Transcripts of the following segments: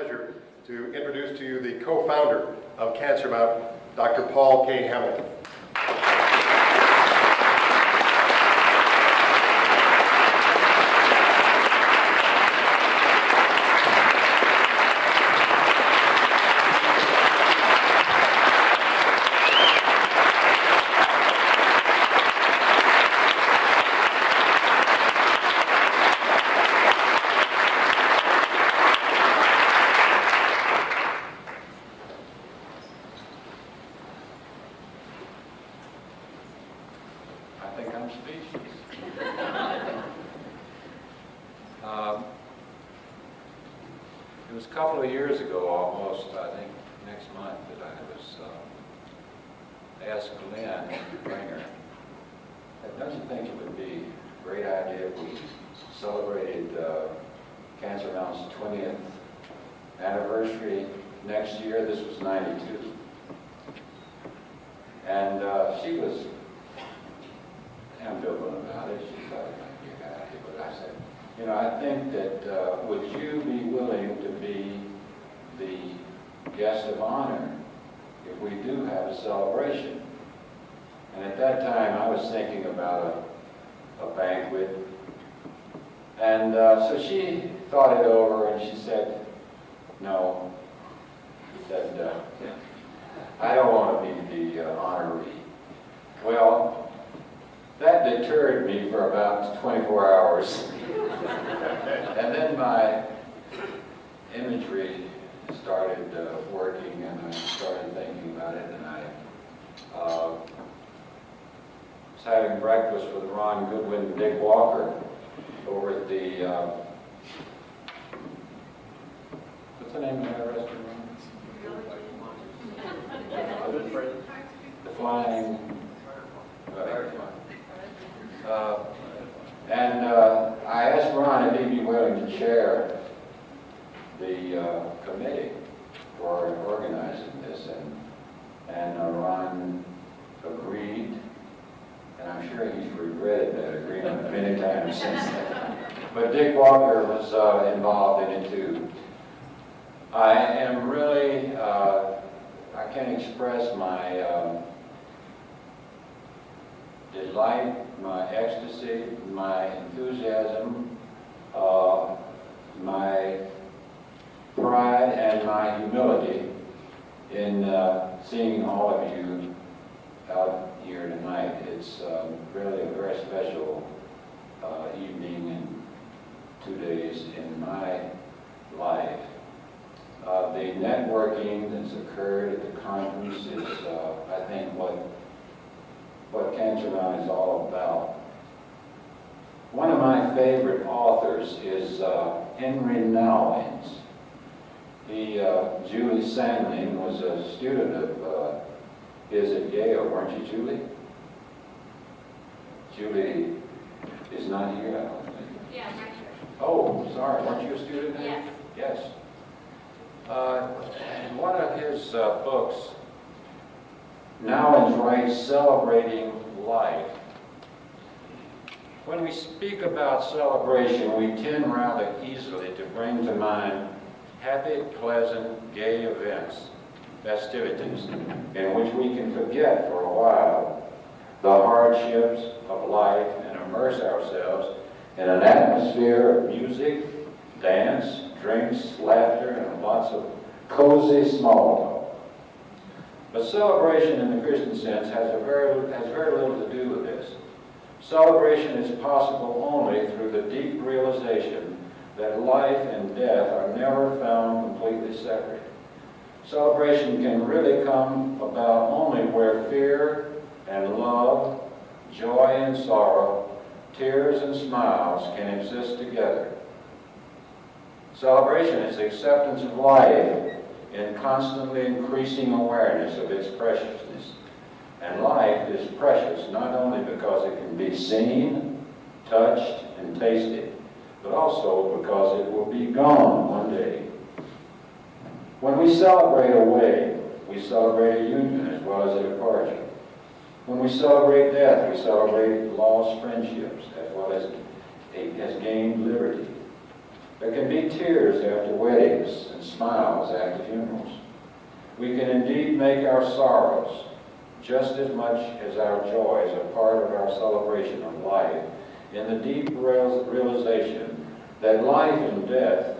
pleasure to introduce to you the co-founder of CanSurmount, Dr. Paul K. Hamilton. I think I'm speechless. It was a couple of years ago, almost, I think next month, that I was asked Lynn to bring her. Don't you think it would be a great idea if we celebrated CanSurmount's 20th anniversary next year? This was '92. And she was ambivalent about it. She thought it might be a good idea, but I said, you know, I think that would you be willing to be the guest of honor if we do have a celebration? And at that time, I was thinking about a banquet. And so she thought it over, and she said, no. She said, I don't want to be the honoree. Well, that deterred me for about 24 hours. And then my imagery started working, and I started thinking about it, and I was having breakfast with Ron Goodwin and Dick Walker over at the, what's the name of that restaurant? The Flying And I asked Ron if he'd be willing to chair the committee for organizing this, and Ron agreed, and I'm sure he's regretted that agreement many times since then. But Dick Walker was involved in it too. I am really, I can't express my delight, my ecstasy, my enthusiasm, my pride, and my humility in seeing all of you out here tonight. It's really a very special evening and 2 days in my life. The networking that's occurred at the conference is, I think, what CanSurmount is all about. One of my favorite authors is Henry Nowlings. Julie Sandling was a student of his at Yale, weren't you, Julie? Julie is not here, I don't think. Yeah, I'm right here. Oh, sorry, weren't you a student there? Yes. Yes. In one of his books, Nowlings writes, Celebrating Life. When we speak about celebration, we tend rather easily to bring to mind happy, pleasant, gay events, festivities, in which we can forget for a while the hardships of life and immerse ourselves in an atmosphere of music, dance, drinks, laughter, and lots of cozy small talk. But celebration in the Christian sense has very little to do with this. Celebration is possible only through the deep realization that life and death are never found completely separate. Celebration can really come about only where fear and love, joy and sorrow, tears and smiles can exist together. Celebration is the acceptance of life in constantly increasing awareness of its preciousness. And life is precious not only because it can be seen, touched, and tasted, but also because it will be gone one day. When we celebrate a wedding, we celebrate a union as well as a departure. When we celebrate death, we celebrate lost friendships as well as gained liberty. There can be tears after weddings and smiles after funerals. We can indeed make our sorrows just as much as our joys a part of our celebration of life in the deep realization that life and death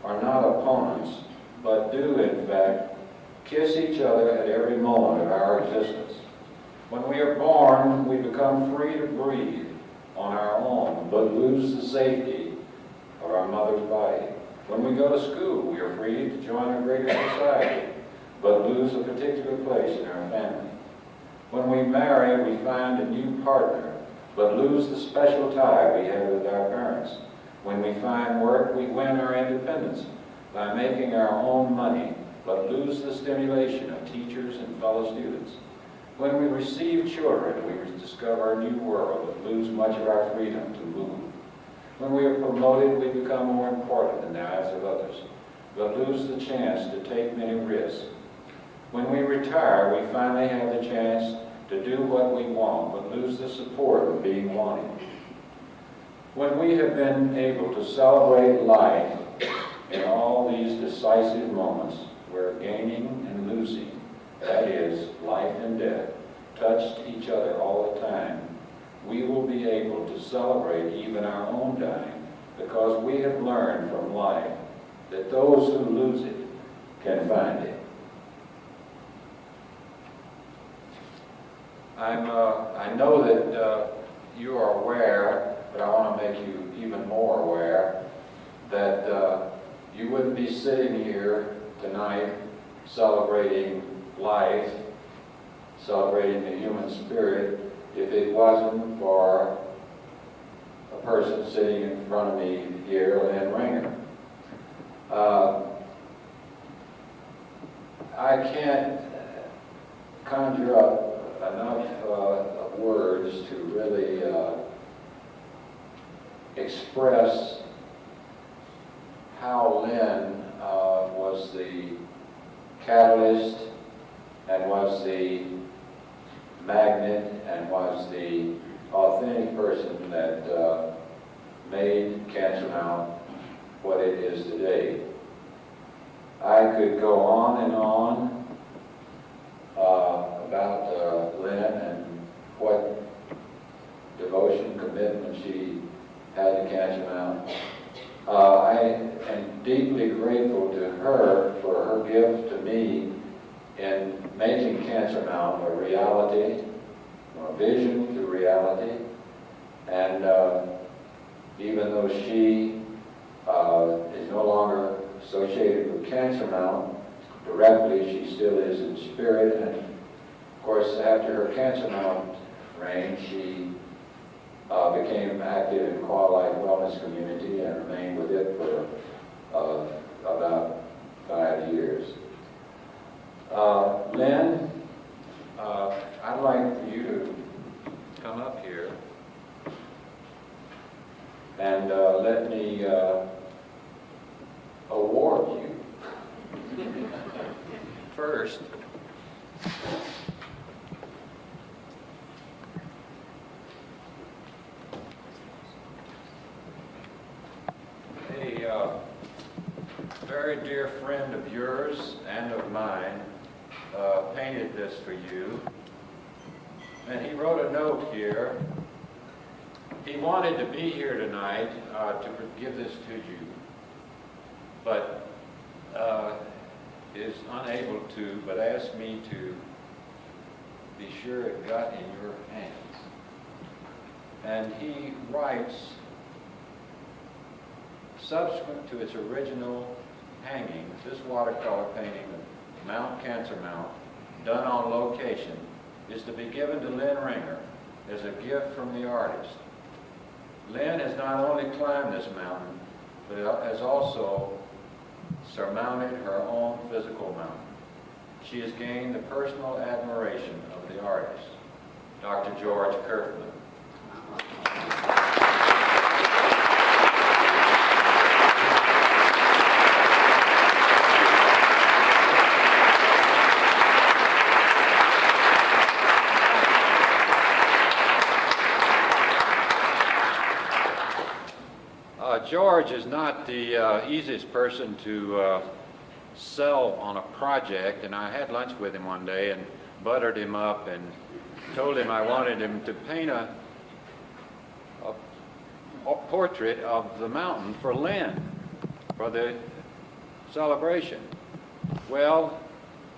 are not opponents, but do, in fact, kiss each other at every moment of our existence. When we are born, we become free to breathe on our own, but lose the safety of our mother's body. When we go to school, we are free to join a greater society, but lose a particular place in our family. When we marry, we find a new partner, but lose the special tie we have with our parents. When we find work, we win our independence by making our own money, but lose the stimulation of teachers and fellow students. When we receive children, we discover a new world, but lose much of our freedom to move. When we are promoted, we become more important in the eyes of others, but lose the chance to take many risks. When we retire, we finally have the chance to do what we want, but lose the support of being wanted. When we have been able to celebrate life in all these decisive moments where gaining and losing, that is, life and death, touched each other all the time, we will be able to celebrate even our own dying because we have learned from life that those who lose it can find it. I know that you are aware, but I want to make you even more aware, that you wouldn't be sitting here tonight celebrating life, celebrating the human spirit, if it wasn't for a person sitting in front of me here, Lynn Ringer. I can't conjure up enough of words to really express how Lynn was the catalyst and was the magnet and was the authentic person that made CanSurmount what it is today. I could go on and on about Lynn and what devotion, commitment she had to CanSurmount. I am deeply grateful to her for her gift to me in making CanSurmount a reality, a vision to reality. And even though she is no longer associated with CanSurmount directly, she still is in spirit. And of course, after her CanSurmount reign, she became active in Quad Life Wellness Community and remained with it for about 5 years. Lynn, I'd like for you to come up here and let me award you. First, a very dear friend of yours and of mine painted this for you, and he wrote a note here. He wanted to be here tonight to give this to you, but is unable to, but asked me to be sure it got in your hands. And he writes, subsequent to its original hanging, this watercolor painting of Mount CanSurmount, done on location, is to be given to Lynn Ringer as a gift from the artist. Lynn has not only climbed this mountain, but has also surmounted her own physical mountain. She has gained the personal admiration of the artist, Dr. George Kirkman. George George is not the easiest person to sell on a project, and I had lunch with him one day and buttered him up and told him I wanted him to paint a portrait of the mountain for Lynn, for the celebration. Well,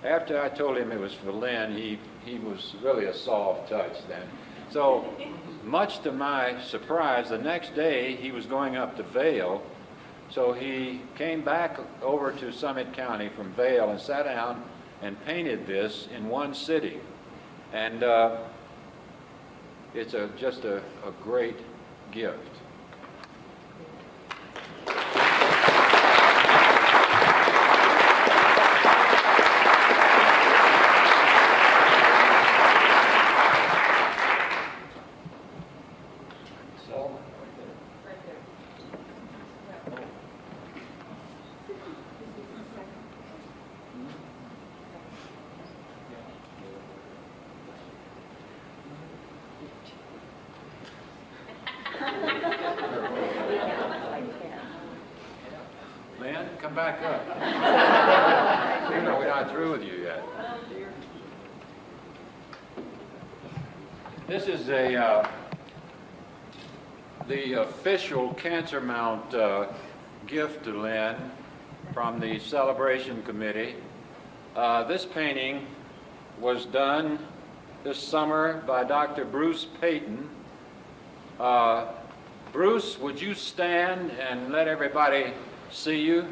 after I told him it was for Lynn, he was really a soft touch then. So, much to my surprise, the next day he was going up to Vail, so he came back over to Summit County from Vail and sat down and painted this in one sitting. And it's just a great gift. Lynn, come back up. You know, we're not through with you yet. This is the official CanSurmount gift to Lynn from the celebration committee. This painting was done this summer by Dr. Bruce Payton. Bruce, would you stand and let everybody see you?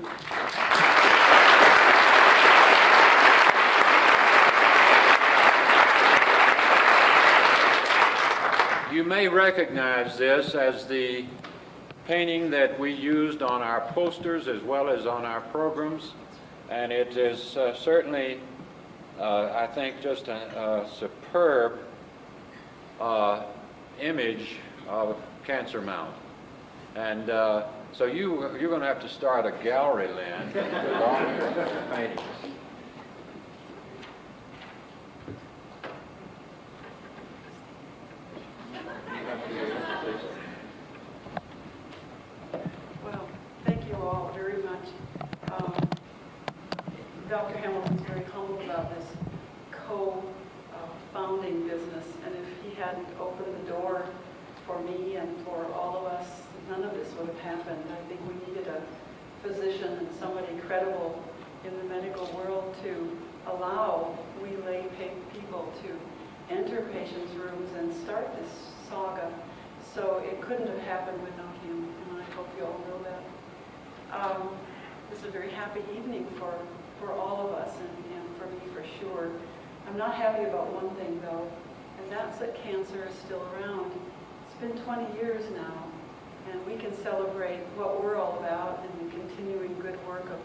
You may recognize this as the painting that we used on our posters as well as on our programs, and it is certainly, I think, just a superb image of CanSurmount. And so you're going to have to start a gallery, Lynn, with all your paintings. Well, thank you all very much. Dr. Hamilton's very humble about this co-founding business, and if he hadn't opened the door for me and for all of us, none of this would have happened. I think we needed a physician and somebody credible in the medical world to allow we lay people to enter patients' rooms and start this saga. So it couldn't have happened without him, and I hope you all know that. This is a very happy evening for all of us and for me for sure. I'm not happy about one thing though, and that's that cancer is still around. It's been 20 years now, and we can celebrate what we're all about and the continuing good work of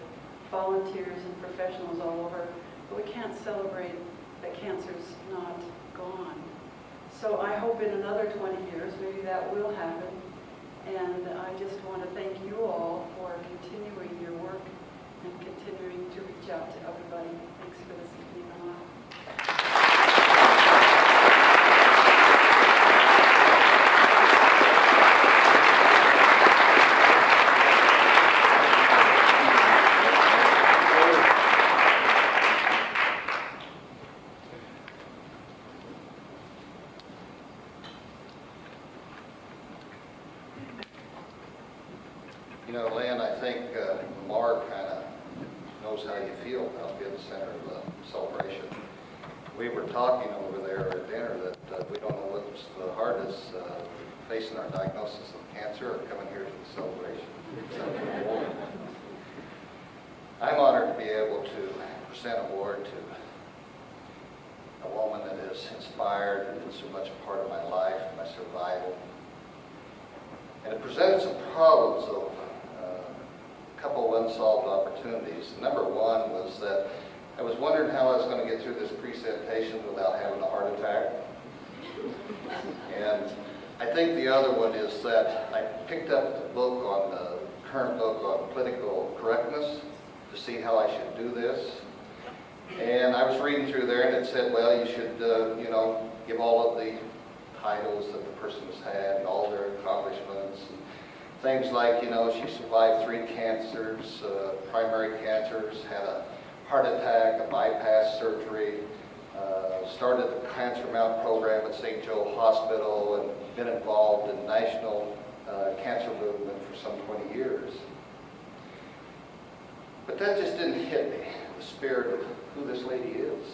volunteers and professionals all over, but we can't celebrate that cancer's not gone. So I hope in another 20 years, maybe that will happen, and I just want to thank you all for continuing your work and continuing to reach out to everybody. Thanks for this evening. You know, Lynn, I think Mark kind of knows how you feel about being the center of the celebration. We were talking over there at dinner that we don't know what's the hardest, facing our diagnosis of cancer or coming here to the celebration. I'm honored to be able to present an award to a woman that has inspired and been so much a part of my life, my survival. And it presented some problems of a couple of unsolved opportunities. Number one was that I was wondering how I was going to get through this presentation without having a heart attack. And I think the other one is that I picked up the book on the current book on political correctness to see how I should do this. And I was reading through there and it said, well, you should, give all of the titles that the person has had and all their accomplishments and Things like, she survived 3 cancers, primary cancers, had a heart attack, a bypass surgery, started the CanSurmount program at St. Joe Hospital, and been involved in national cancer movement for some 20 years. But that just didn't hit me, the spirit of who this lady is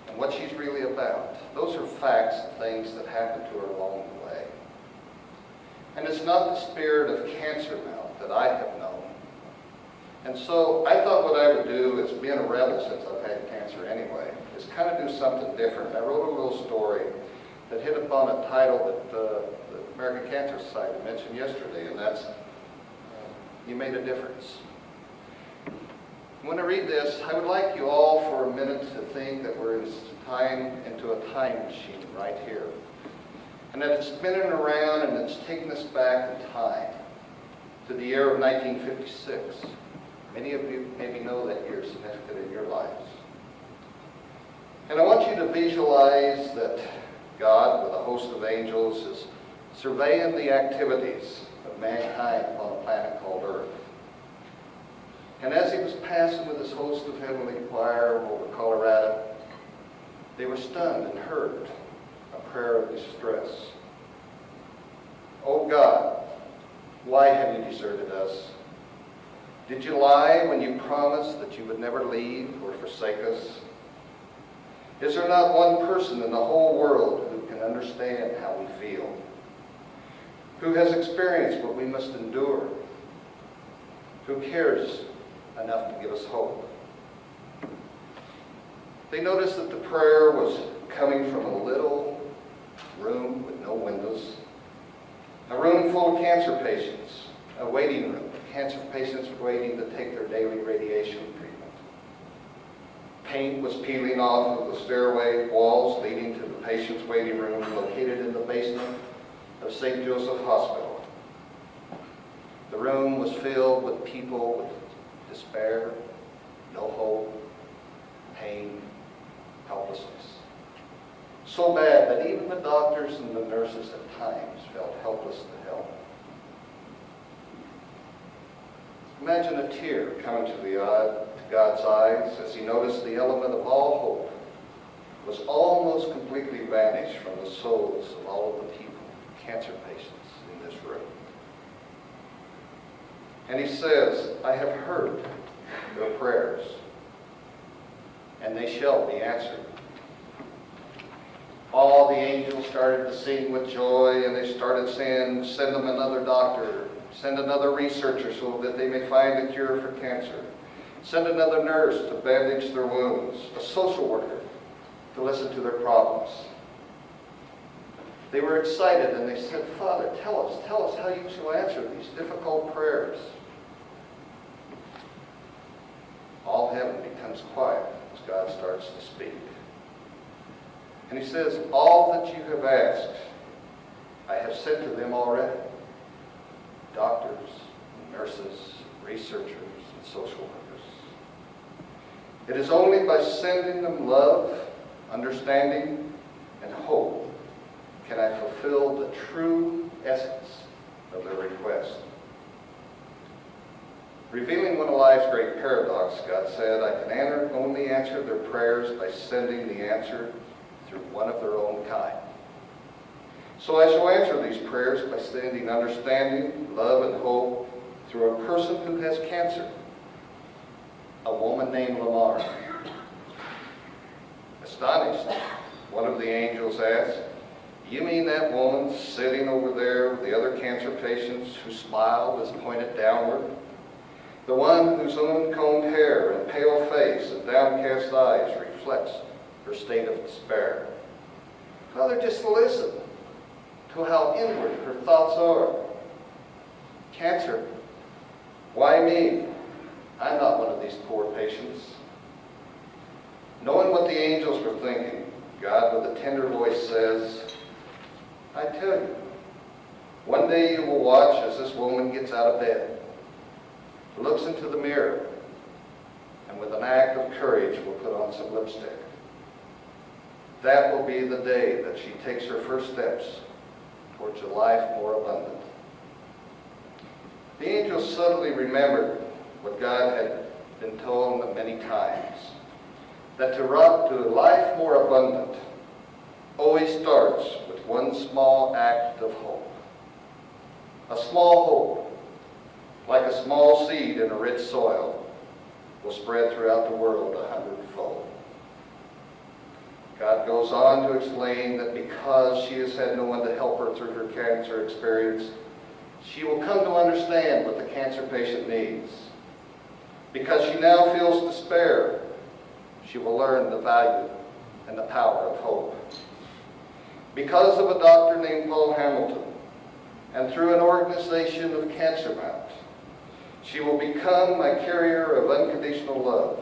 and what she's really about. Those are facts and things that happened to her along the way. And it's not the spirit of CanSurmount that I have known. And so I thought what I would do, as being a rebel since I've had cancer anyway, is kind of do something different. I wrote a little story that hit upon a title that the American Cancer Society mentioned yesterday, and that's You Made a Difference. When I read this, I would like you all for a minute to think that we're into a time machine right here. And that it's spinning around and it's taking us back in time to the year of 1956. Many of you maybe know that year significant in your lives. And I want you to visualize that God, with a host of angels, is surveying the activities of mankind upon a planet called Earth. And as he was passing with his host of heavenly choir over Colorado, they were stunned and heard a prayer of distress. Oh God, why have you deserted us? Did you lie when you promised that you would never leave or forsake us? Is there not one person in the whole world who can understand how we feel? Who has experienced what we must endure? Who cares enough to give us hope? They noticed that the prayer was coming from a little room with no windows, a room full of cancer patients, a waiting room. Cancer patients were waiting to take their daily radiation treatment. Paint was peeling off of the stairway walls leading to the patient's waiting room located in the basement of St. Joseph Hospital. The room was filled with people with despair, no hope, pain, helplessness. So bad that even the doctors and the nurses at times felt helpless to help. Imagine a tear coming to God's eyes as he noticed the element of all hope was almost completely vanished from the souls of all of the people, cancer patients in this room. And he says, I have heard their prayers, and they shall be answered. All the angels started to sing with joy, and they started saying, send them another doctor, send another researcher so that they may find a cure for cancer. Send another nurse to bandage their wounds, a social worker to listen to their problems. They were excited and they said, Father, tell us how you shall answer these difficult prayers. All heaven becomes quiet as God starts to speak. And he says, all that you have asked, I have sent to them already. Doctors, nurses, researchers, and social workers. It is only by sending them love, understanding, and hope can I fulfill the true essence of their request. Revealing one of life's great paradoxes, God said, I can only answer their prayers by sending the answer through one of their own kind. So I shall answer these prayers by sending understanding, love, and hope through a person who has cancer, a woman named Lamar. Astonished, one of the angels asked, you mean that woman sitting over there with the other cancer patients whose smile is pointed downward? The one whose uncombed hair and pale face and downcast eyes reflects her state of despair. Father, just listen to how inward her thoughts are. Cancer. Why me? I'm not one of these poor patients. Knowing what the angels were thinking, God with a tender voice says, I tell you, one day you will watch as this woman gets out of bed, looks into the mirror, and with an act of courage will put on some lipstick. That will be the day that she takes her first steps towards a life more abundant. Jesus suddenly remembered what God had been told him many times, that to a life more abundant always starts with one small act of hope. A small hope, like a small seed in a rich soil, will spread throughout the world 100-fold. God goes on to explain that because she has had no one to help her through her cancer experience, she will come to understand what the cancer patient needs. Because she now feels despair, she will learn the value and the power of hope. Because of a doctor named Paul Hamilton, and through an organization of CanSurmount, she will become my carrier of unconditional love.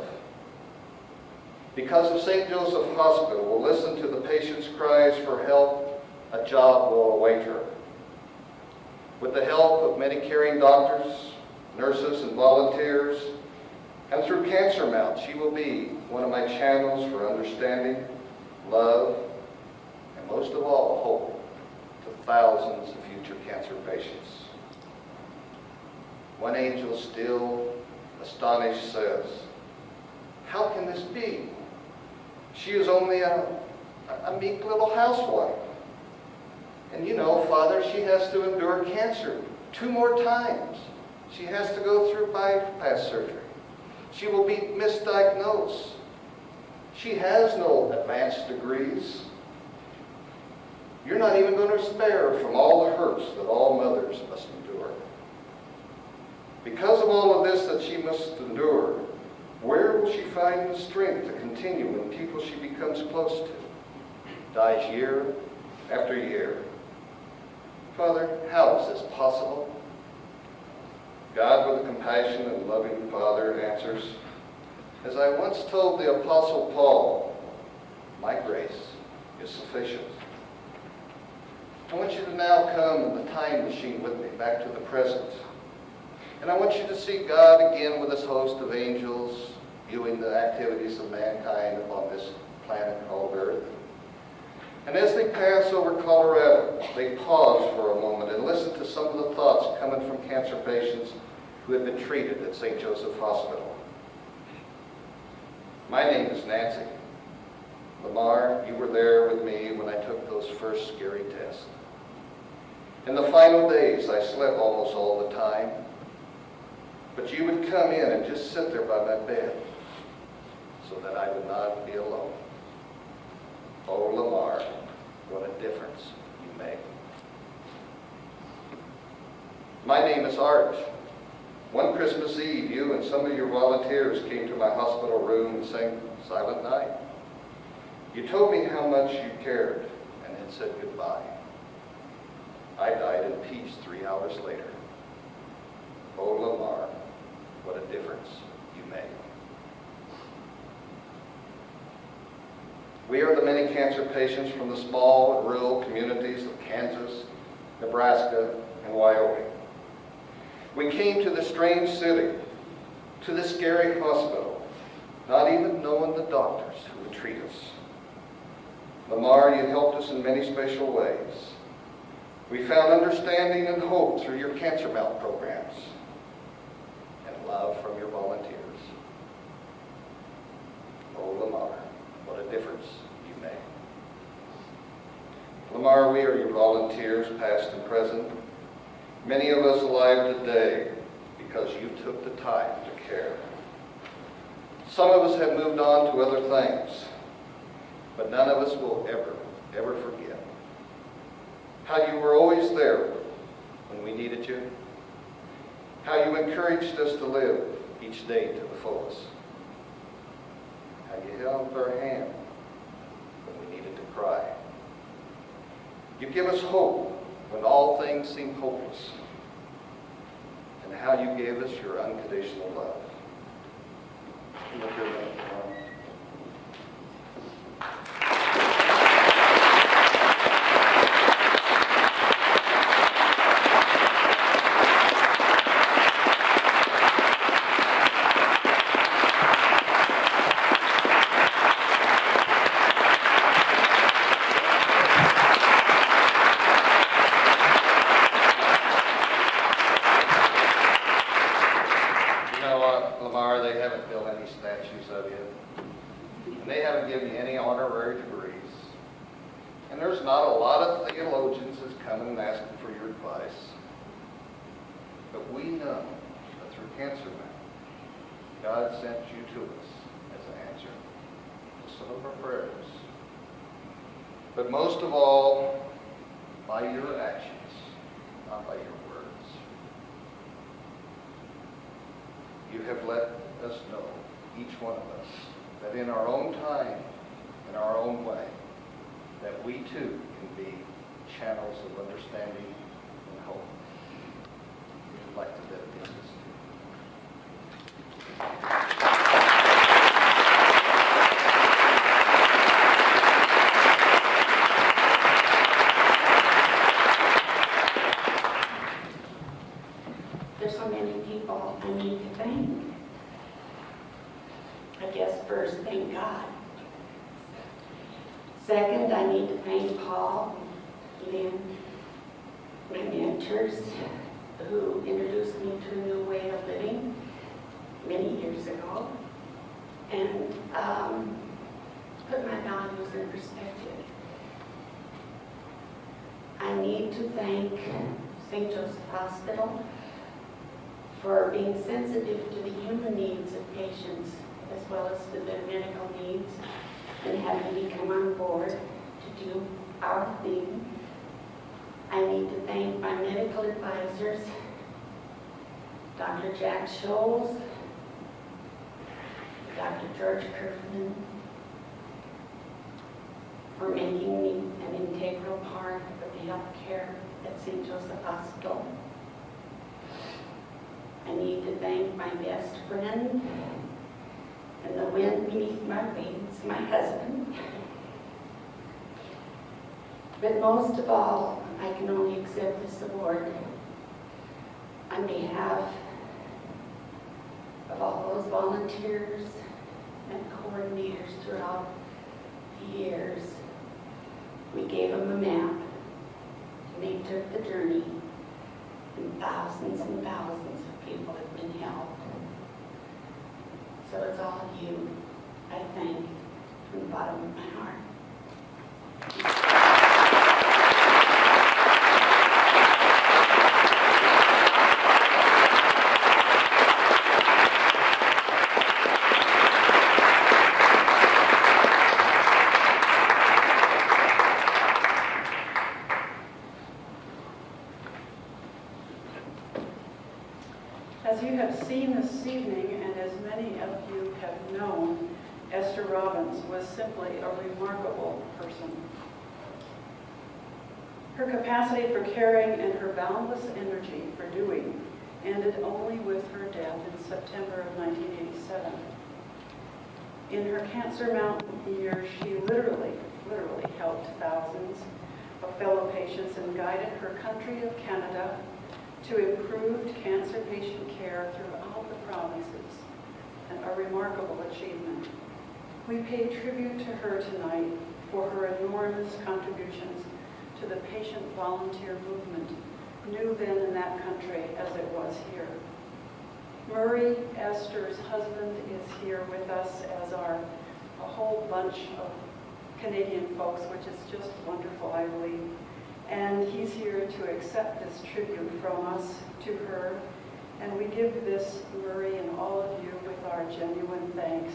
Because of St. Joseph Hospital will listen to the patient's cries for help, a job will await her. With the help of many caring doctors, nurses, and volunteers, and through CanSurmount, she will be one of my channels for understanding, love, and most of all, hope to thousands of future cancer patients. One angel, still astonished, says, "How can this be? She is only a meek little housewife. And you know, Father, she has to endure cancer 2 more times. She has to go through bypass surgery. She will be misdiagnosed. She has no advanced degrees. You're not even going to spare her from all the hurts that all mothers must endure. Because of all of this that she must endure, where will she find the strength to continue when people she becomes close to dies year after year? Father, how is this possible?" God, with a compassionate and loving Father, answers, "As I once told the Apostle Paul, my grace is sufficient." I want you to now come in the time machine with me back to the present. And I want you to see God again with his host of angels, viewing the activities of mankind upon this planet called Earth. And as they pass over Colorado, they pause for a moment and listen to some of the thoughts coming from cancer patients who have been treated at St. Joseph Hospital. "My name is Nancy. Lamar, you were there with me when I took those first scary tests. In the final days, I slept almost all the time. But you would come in and just sit there by my bed so that I would not be alone. Oh, Lamar, what a difference you make." "My name is Art. One Christmas Eve, you and some of your volunteers came to my hospital room and sang Silent Night. You told me how much you cared and then said goodbye. I died in peace 3 hours later. Oh, Lamar, what a difference you make." We are the many cancer patients from the small and rural communities of Kansas, Nebraska, and Wyoming. We came to this strange city, to this scary hospital, not even knowing the doctors who would treat us. Lamar, you helped us in many special ways. We found understanding and hope through your CanSurmount programs and love from your volunteers. Oh, Lamar, what a difference you make. Lamar, we are your volunteers, past and present. Many of us alive today because you took the time to care. Some of us have moved on to other things, but none of us will ever forget how you were always there when we needed you, how you encouraged us to live each day to the fullest, how you held our hand when we needed to cry. You give us hope when all things seem hopeless, and how you gave us your unconditional love. Look here, Lynn. Lamar, they haven't built any statues of you. And they haven't given you any honorary degrees. And there's not a lot of theologians that's coming and asking for your advice. But we know that through CanSurmount, God sent you to us as an answer to some of our prayers. But most of all, by your actions, not by your words. You have let us know, each one of us, that in our own time, in our own way, that we too can be channels of understanding and hope. We'd like to dedicate this to you. There's so many people I need to thank. I guess first, thank God. Second, I need to thank Paul, Lynn, my mentors, who introduced me to a new way of living many years ago, and put my values in perspective. I need to thank St. Joseph Hospital for being sensitive to the human needs of patients as well as to their medical needs, and having me come on board to do our thing. I need to thank my medical advisors, Dr. Jack Scholes, Dr. George Kerfman, for making me an integral part of the health care at St. Joseph Hospital. I need to thank my best friend and the wind beneath my wings, my husband. But most of all, I can only accept this award on behalf of all those volunteers and coordinators throughout the years. We gave them a map, and they took the journey, and thousands of people have been helped. So it's all of you I thank from the bottom of my heart. As you have seen this evening, and as many of you have known, Esther Robbins was simply a remarkable person. Her capacity for caring and her boundless energy for doing ended only with her death in September of 1987. In her CanSurmount years, she literally helped thousands of fellow patients and guided her country of Canada to improved cancer patient care throughout the provinces, and a remarkable achievement. We pay tribute to her tonight for her enormous contributions to the patient volunteer movement, new then in that country as it was here. Murray, Esther's husband, is here with us, as are a whole bunch of Canadian folks, which is just wonderful, I believe. And he's here to accept this tribute from us to her. And we give this, Murray, and all of you with our genuine thanks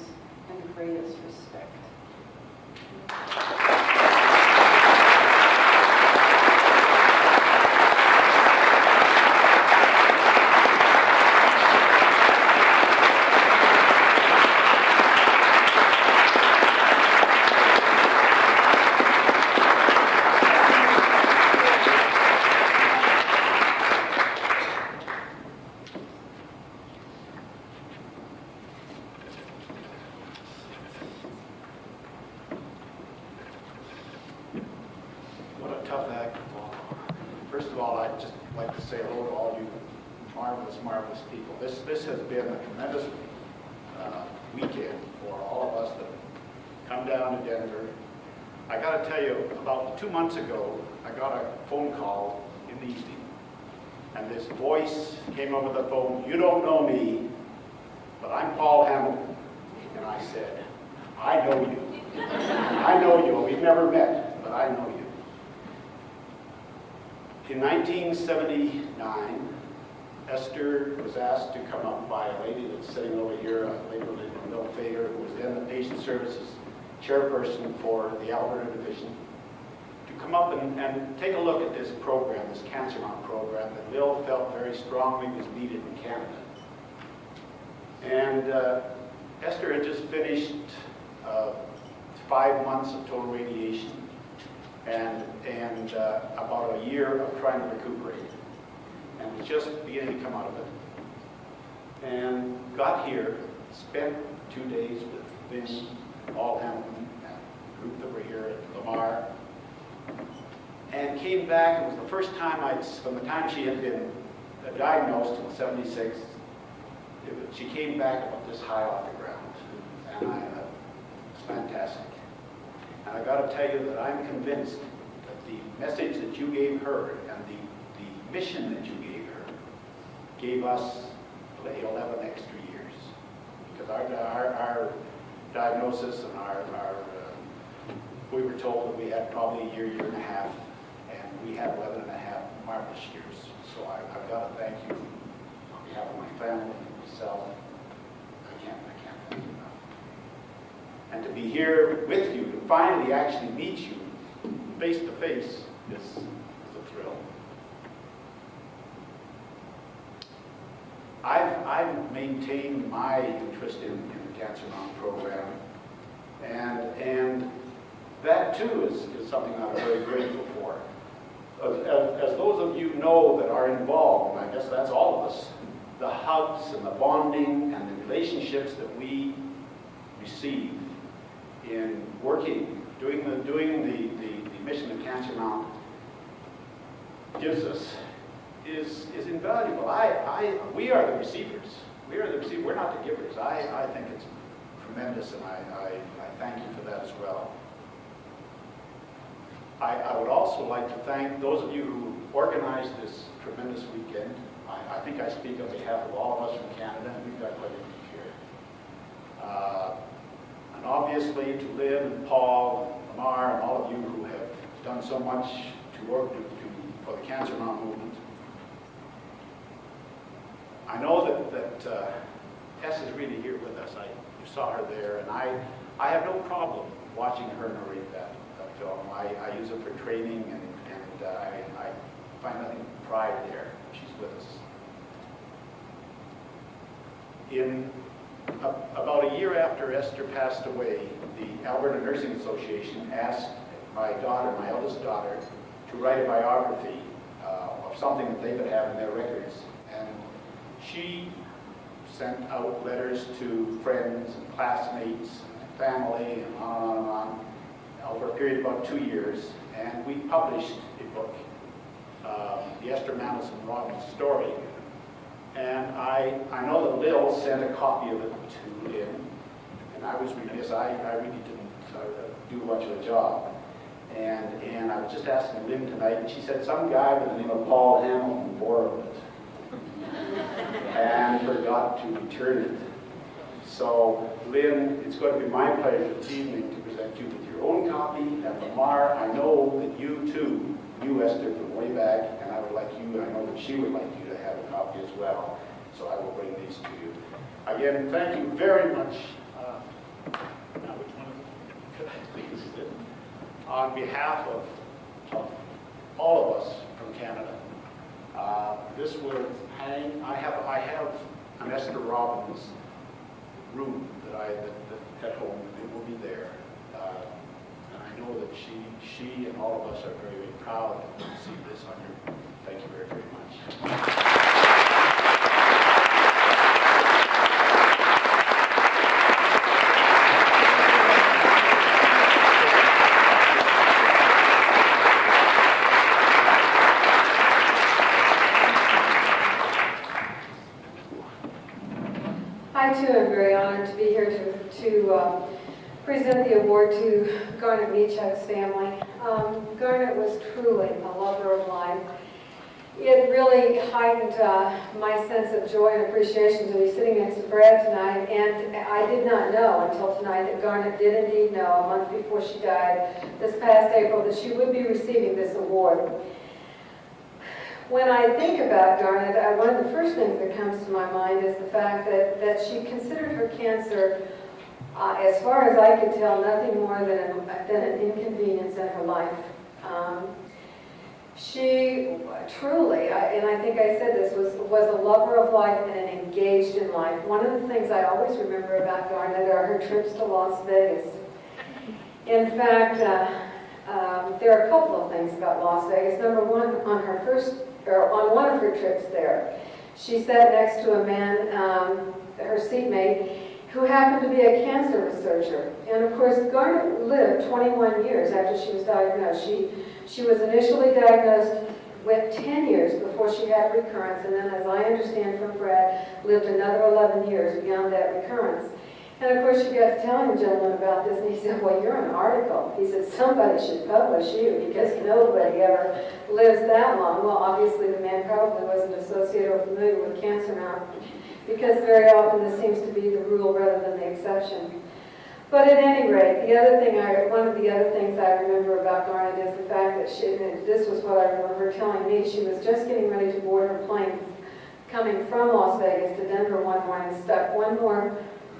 and greatest respect. What a tough act to follow. First of all, I'd just like to say hello to all you marvelous people. This has been a tremendous weekend for all of us that have come down to Denver. I got to tell you, about 2 months ago, I got a phone call in the evening, and this voice came over the phone. You don't know me, but I'm Paul Hamilton. And I said, I know you. I know you. We've never met, but I know you. In 1979, Esther was asked to come up by a lady that's sitting over here, a lady named Lynn, who was then the patient services chairperson for the Alberta division, to come up and take a look at this program, this CanSurmount program that Lil felt very strongly was needed in Canada. And Esther had just finished 5 months of total radiation and about a year of trying to recuperate, and was just beginning to come out of it. And got here, spent 2 days with Lynn, Paul Hamilton, and the group that were here at Lamar, and came back. It was the first time from the time she had been diagnosed in '76, she came back about this high off the ground, and it's fantastic. And I got to tell you that I'm convinced that the message that you gave her and the mission that you gave her gave us 11 extra years. Because our diagnosis and we were told that we had probably a year and a half, and we had 11 and a half marvelous years. So I've got to thank you on behalf of my family, myself. I can't thank you enough. And to be here with you, to finally actually meet you face to face is a thrill. I've maintained my interest in the CanSurmount program, and that too is something I'm very grateful for. As those of you know that are involved, and I guess that's all of us, the hugs and the bonding and the relationships that we receive in working, doing the mission that CanSurmount gives us is invaluable. We are the receivers. We're not the givers. I think it's tremendous, and I thank you for that as well. I would also like to thank those of you who organized this tremendous weekend. I think I speak on behalf of all of us from Canada, and we've got quite a group here. And obviously to Lynn and Paul and Lamar and all of you who have done so much to work for the CanSurmount movement. I know that Tess is really here with us. You saw her there, and I have no problem watching her narrate that film. I use it for training, and I find nothing but pride there. She's with us. About a year after Esther passed away, the Alberta Nursing Association asked my eldest daughter, to write a biography of something that they could have in their records. And she sent out letters to friends and classmates and family and on over a period of about 2 years. And we published a book, The Esther Madison Robbins Story. And I know that Lil sent a copy of it to Lynn, and I was remiss. I really didn't do much of a job. And I was just asking Lynn tonight, and she said some guy by the name of Paul Hamilton borrowed it and forgot to return it. So Lynn, it's going to be my pleasure this evening to present you with your own copy. And Lamar, I know that you too knew Esther from way back, and I would like you, and I know that she would like you to have a copy as well. So I will bring these to you. Again, thank you very much. Now, which one is it? I think this is it. On behalf of all of us from Canada, this will hang. I have an Esther Robbins room that at home. It will be there, and I know that she and all of us are very, very proud to see this on your. Thank you very, very much. I too am very honored to be here to present the award to Garnet Meachuk's family. Garnet was truly a lover of life. it really heightened my sense of joy and appreciation to be sitting next to Brad tonight. And I did not know until tonight that Garnet did indeed know, a month before she died, this past April, that she would be receiving this award. When I think about Garnet, one of the first things that comes to my mind is the fact that she considered her cancer, as far as I could tell, nothing more than an inconvenience in her life. She truly, and I think I said this, was a lover of life and engaged in life. One of the things I always remember about Garnet are her trips to Las Vegas. In fact, there are a couple of things about Las Vegas. Number one, on one of her trips there, she sat next to a man, her seatmate, who happened to be a cancer researcher. And of course, Garnet lived 21 years after she was diagnosed. She was initially diagnosed, went 10 years before she had recurrence, and then, as I understand from Brad, lived another 11 years beyond that recurrence. And of course, she got to telling the gentleman about this, and he said, well, you're an article. He said, somebody should publish you, because nobody ever lives that long. Well, obviously, the man probably wasn't associated or familiar with CanSurmount, because very often this seems to be the rule rather than the exception. But at any rate, one of the other things I remember about Garnet is the fact that this was what I remember her telling me. She was just getting ready to board her plane coming from Las Vegas to Denver one morning, stuck one more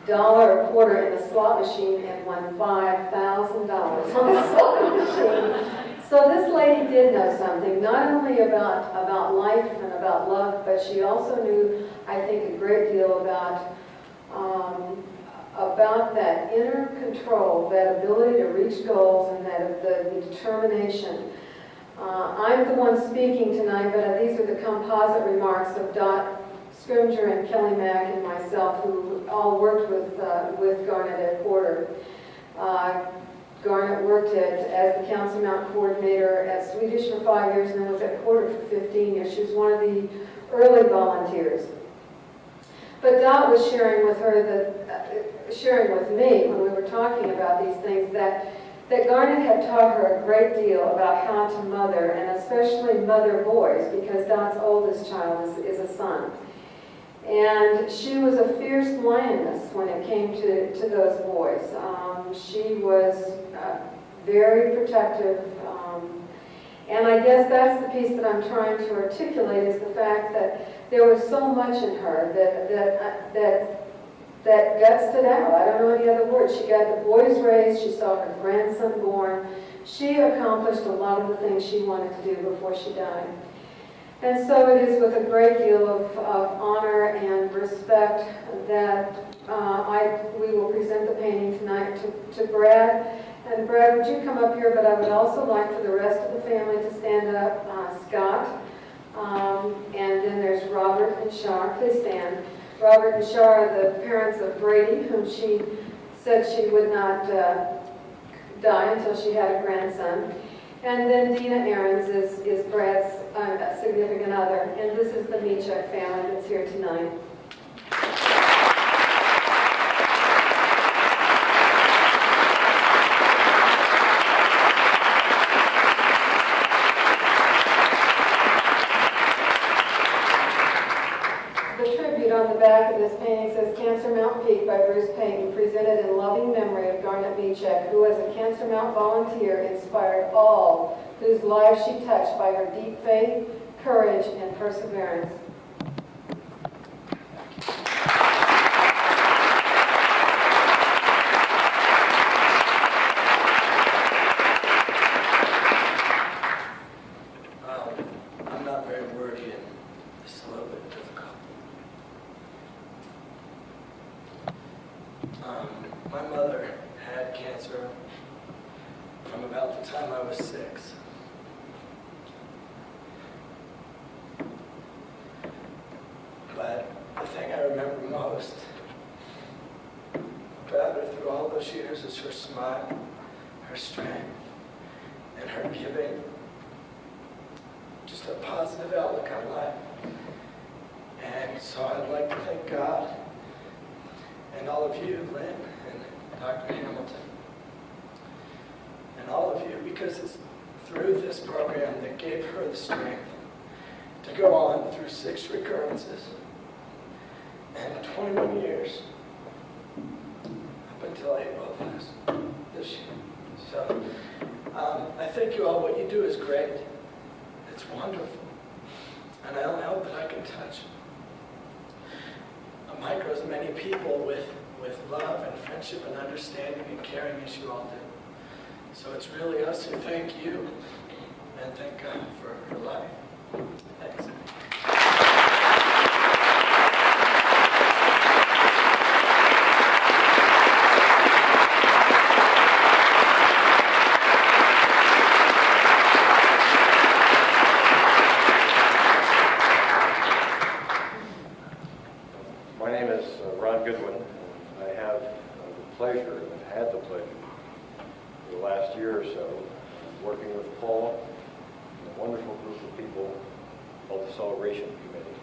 dollar a quarter in the slot machine and won $5,000 on the slot machine. So this lady did know something, not only about life and about love, but she also knew, I think, a great deal about that inner control, that ability to reach goals, and that the determination. I'm the one speaking tonight, but these are the composite remarks of Dot Scrimger and Kelly Mack and myself, who all worked with Garnet at Porter. Garnet worked as the CanSurmount coordinator at Swedish for 5 years and then was at Porter for 15 years. She was one of the early volunteers. But Dot was sharing with me when we were talking about these things that Garnet had taught her a great deal about how to mother, and especially mother boys, because Dot's oldest child is a son. And she was a fierce lioness when it came to those boys. She was very protective. And I guess that's the piece that I'm trying to articulate, is the fact that there was so much in her that gut stood out. I don't know any other word. She got the boys raised. She saw her grandson born. She accomplished a lot of the things she wanted to do before she died. And so it is with a great deal of honor and respect that we will present the painting tonight to Brad. And Brad, would you come up here? But I would also like for the rest of the family to stand up. Scott, and then there's Robert and Shar. Please stand. Robert and Shar are the parents of Brady, whom she said she would not die until she had a grandson. And then Dina Ahrens is Brad's significant other. And this is the Michuk family that's here tonight. The tribute on the back of this painting says CanSurmount Peak by Bruce Payton, presented in loving memory of Garnet Michuk, who as a CanSurmount volunteer inspired all whose lives she touched by her deep faith, courage, and perseverance. I'm not very wordy and it's a little bit difficult. My mother had cancer from about the time I was 6. But the thing I remember most about her through all those years is her smile, her strength, and her giving. Just a positive outlook on life. And so I'd like to thank God and all of you, Lynn and Dr. Hamilton, and all of you, because it's through this program that gave her the strength to go on through 6 recurrences and 21 years up until April of this year. So I thank you all. What you do is great. It's wonderful. And I don't hope that I can touch a micro as many people with love and friendship and understanding and caring as you all do. So it's really us who thank you and thank God for her life. Thanks. My name is Ron Goodwin. I have the pleasure, and have had the pleasure, for the last year or so, working with Paul and a wonderful group of people called the Celebration Committee.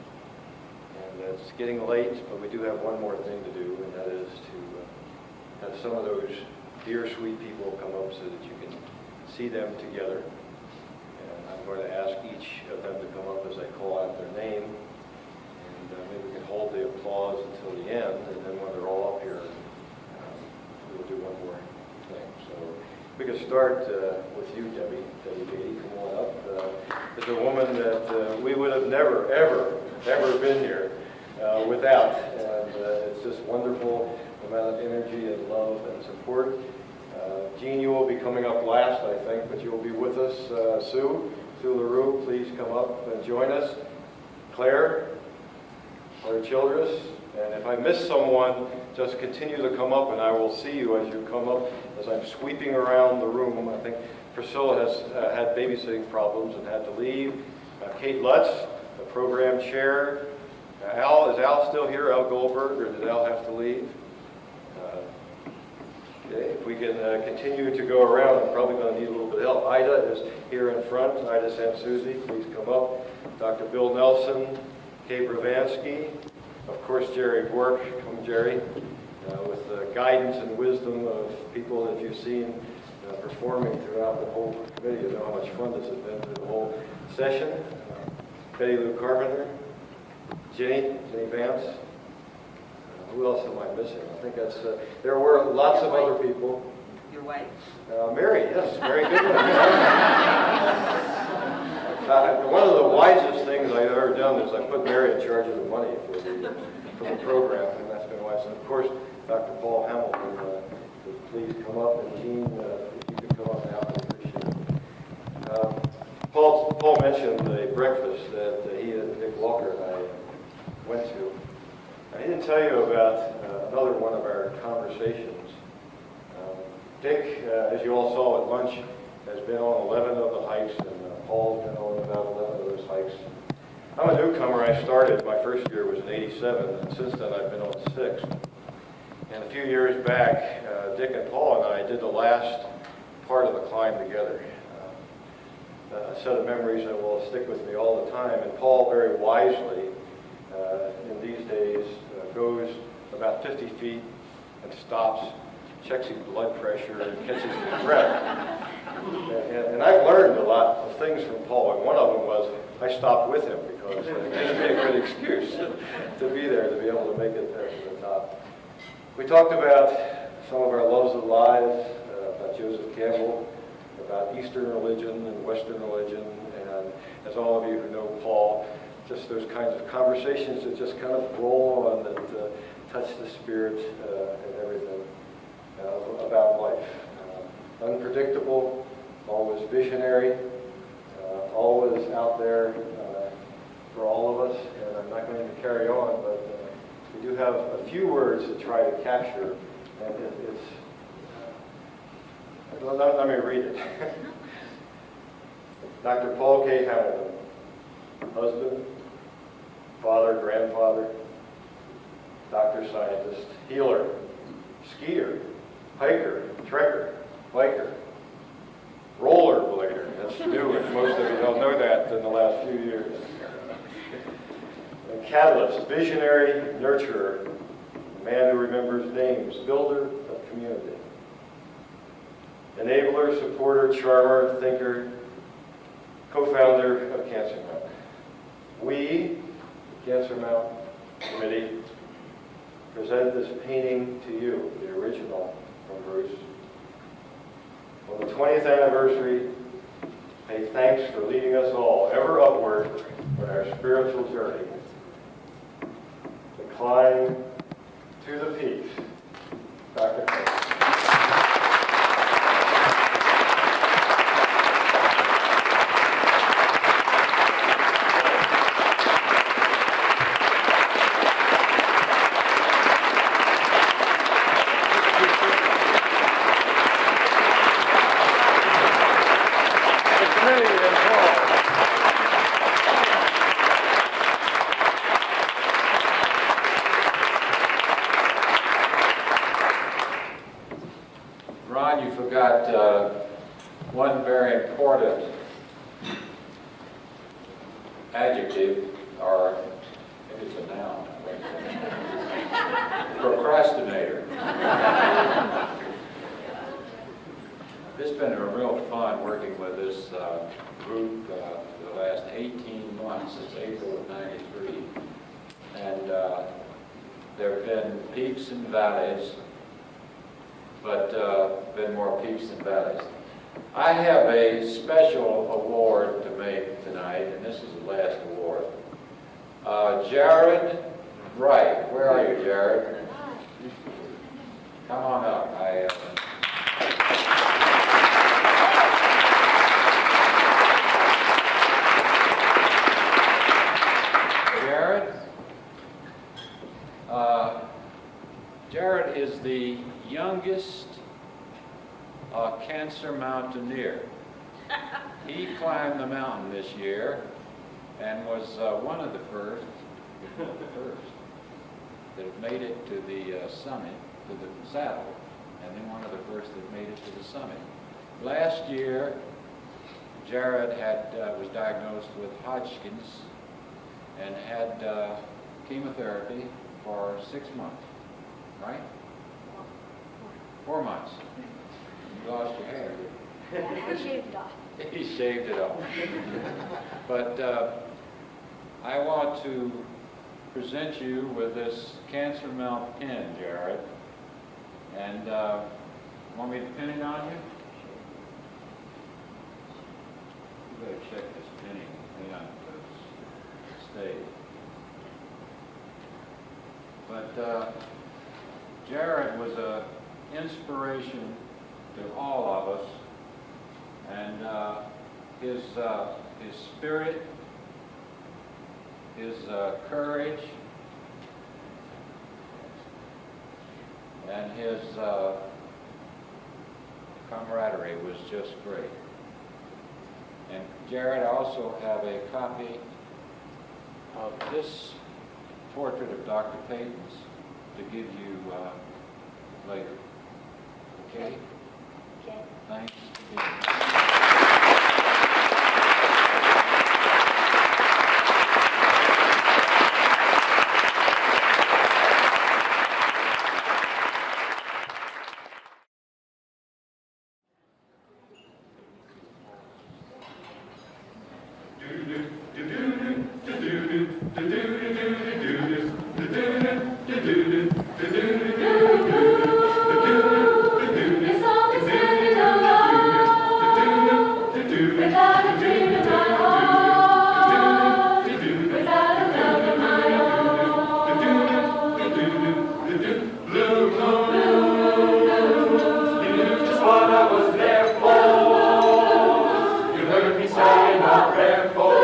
And it's getting late, but we do have one more thing to do, and that is to have some of those dear, sweet people come up so that you can see them together. And I'm going to ask each of them to come up as I call out their name. Maybe we can hold the applause until the end, and then when they're all up here, we'll do one more thing. So we can start with you, Debbie. Debbie Beatty, come on up. It's a woman that we would have never, ever been here without. And it's just wonderful amount of energy and love and support. Jean, you will be coming up last, I think, but you'll be with us. Sue LaRue, please come up and join us. Claire Childress, and if I miss someone, just continue to come up and I will see you as you come up as I'm sweeping around the room. I think Priscilla has had babysitting problems and had to leave. Kate Lutz, the program chair. Is Al still here, Al Goldberg, or did Al have to leave? Okay, if we can continue to go around, I'm probably going to need a little bit of help. Ida is here in front. Ida Sansuzi, please come up. Dr. Bill Nelson, Kay Bravansky, of course Jerry Bork, come Jerry, with the guidance and wisdom of people that you've seen performing throughout the whole committee. You know how much fun this has been through the whole session. Betty Lou Carpenter, Jenny Vance. Who else am I missing? I think that's, there were lots of other people. Your wife? Mary, yes, Mary Goodwin. One of the wisest things I've ever done is I put Mary in charge of the money for the program, and that's been wise. And of course, Dr. Paul Hamilton, please come up, and Jean, if you could come up now, I appreciate it. Paul mentioned the breakfast that he and Dick Walker and I went to. I didn't tell you about another one of our conversations. Dick, as you all saw at lunch, has been on 11 of the hikes, and Paul's been on about 11 of those hikes. I'm a newcomer. I started, my first year was in '87, and since then I've been on 6. And a few years back, Dick and Paul and I did the last part of the climb together. A set of memories that will stick with me all the time. And Paul very wisely, in these days, goes about 50 feet and stops, checks his blood pressure, and catches his breath. And I've learned a lot of things from Paul, and one of them was I stopped with him because it gives me a good excuse to be there, to be able to make it there to the top. We talked about some of our loves of lives, about Joseph Campbell, about Eastern religion and Western religion, and as all of you who know Paul, just those kinds of conversations that just kind of roll on, that touch the spirit and everything about life. Unpredictable, always visionary, always out there for all of us. And I'm not going to carry on, but we do have a few words to try to capture, and it's let me read it. Dr. Paul K. Hamilton, husband, father, grandfather, doctor, scientist, healer, skier, hiker, trekker, biker, rollerblader. That's new, if most of you don't know that in the last few years. A catalyst, visionary, nurturer, man who remembers names, builder of community. Enabler, supporter, charmer, thinker, co-founder of CanSurmount. we, the CanSurmount Committee, present this painting to you, the original from Bruce. On the 20th anniversary, pay thanks for leading us all ever upward on our spiritual journey. The climb to the peaks. Dr. Payton. Ron, you forgot one very important adjective, or maybe it's a noun. Procrastinator. It's been a real fun working with this group for the last 18 months, since April of '93. And there have been peaks and valleys, but been more peaks than valleys. I have a special award to make tonight, and this is the last award. Jared Wright, where are you, Jared? Come on up. Jared is the youngest cancer mountaineer. He climbed the mountain this year and was one of the first that have made it to the summit, to the saddle, and then one of the first that made it to the summit. Last year, Jared was diagnosed with Hodgkin's and had chemotherapy for 6 months, right? 4 months. You lost your hair. I shaved it off. He shaved it off. But I want to present you with this CanSurmount pin, Jared. And want me to pin it on you? You better check this pinning. Hang on, stay. But Jared was an inspiration to all of us, and his spirit, his courage, and his camaraderie was just great. And Jared, I also have a copy of this portrait of Dr. Payton's to give you later. Okay? Okay. Thanks. It's all standing alone, without a dream in my heart, without a love of my own. Blue moon, Just what I was there for. You heard me saying my prayer for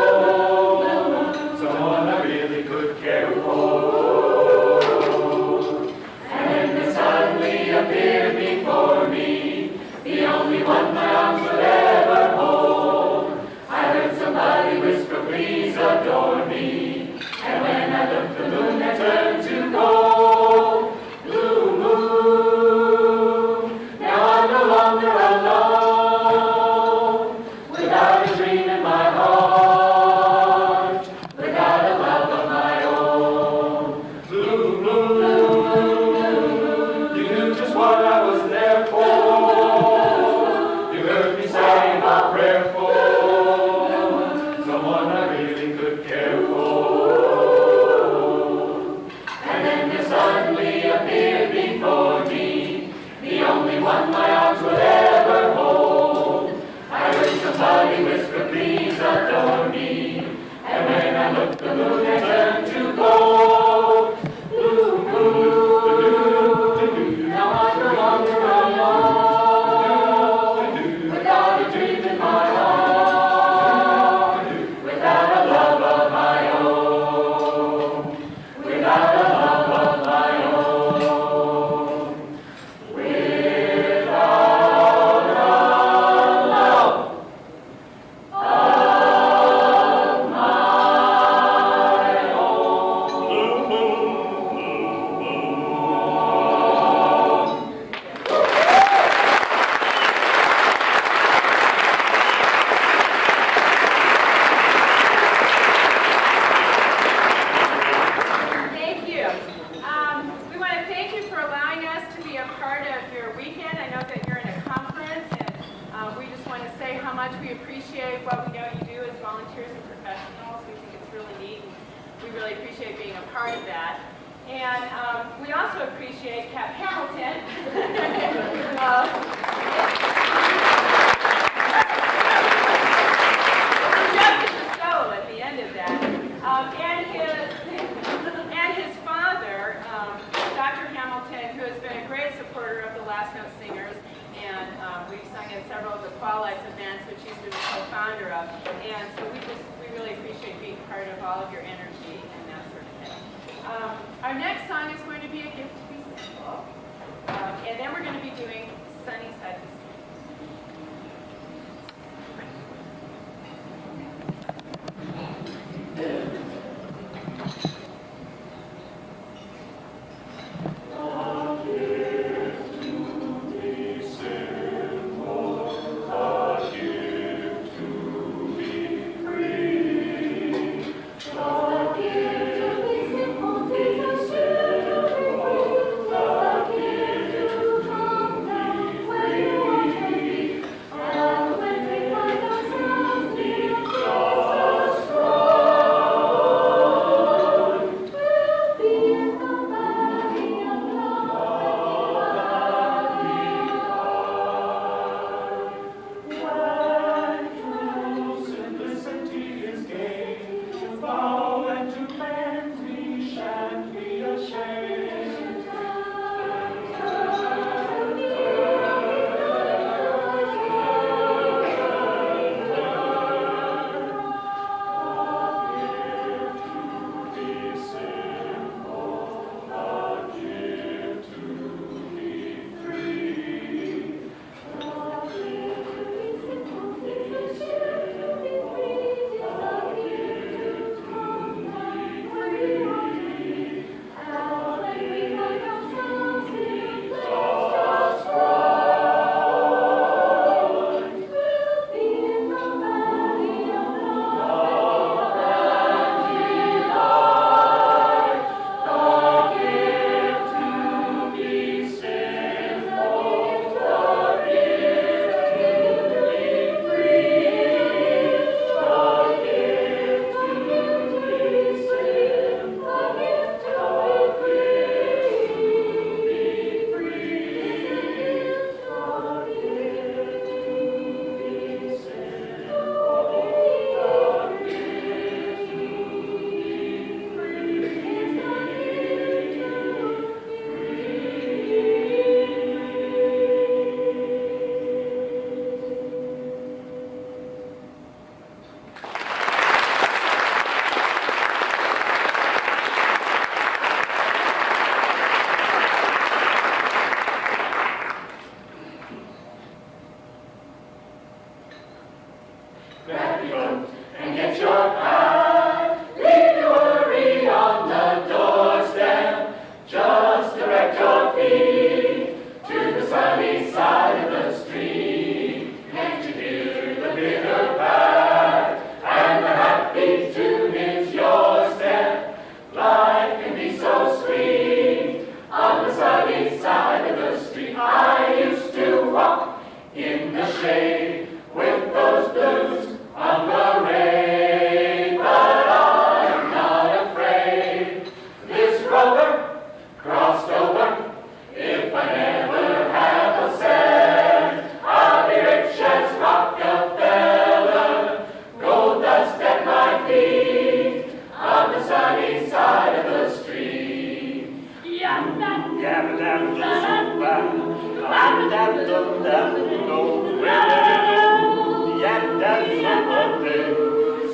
someone I really could care for. suddenly appeared before me, the only one my arms would ever hold. I heard somebody whisper, please adore me, and when I looked, the moon had turned to gold. Ooh, ooh, ooh, now I'm no longer alone, without a dream in my heart, without a love of my own, without a love of my own, without a love of my Thank you. We want to thank you for allowing us to be a part of your weekend. I know that you're in a conference, and we just want to say how much we appreciate what we know you do as volunteers and professionals. We think it's really neat, and we really appreciate being a part of that. And we also appreciate Cap Hamilton. Just at the stove at the end of that. And his father, Dr. Hamilton, who has been a great supporter of the Last Note Singers, and we've sung in several of the Twilight events, which he's been the co-founder of. And so we really appreciate being part of all of your energy and that sort of thing. Our next song is going to be A Gift to Be Simple. And then we're going to be doing Sunny Side of the Street. Where you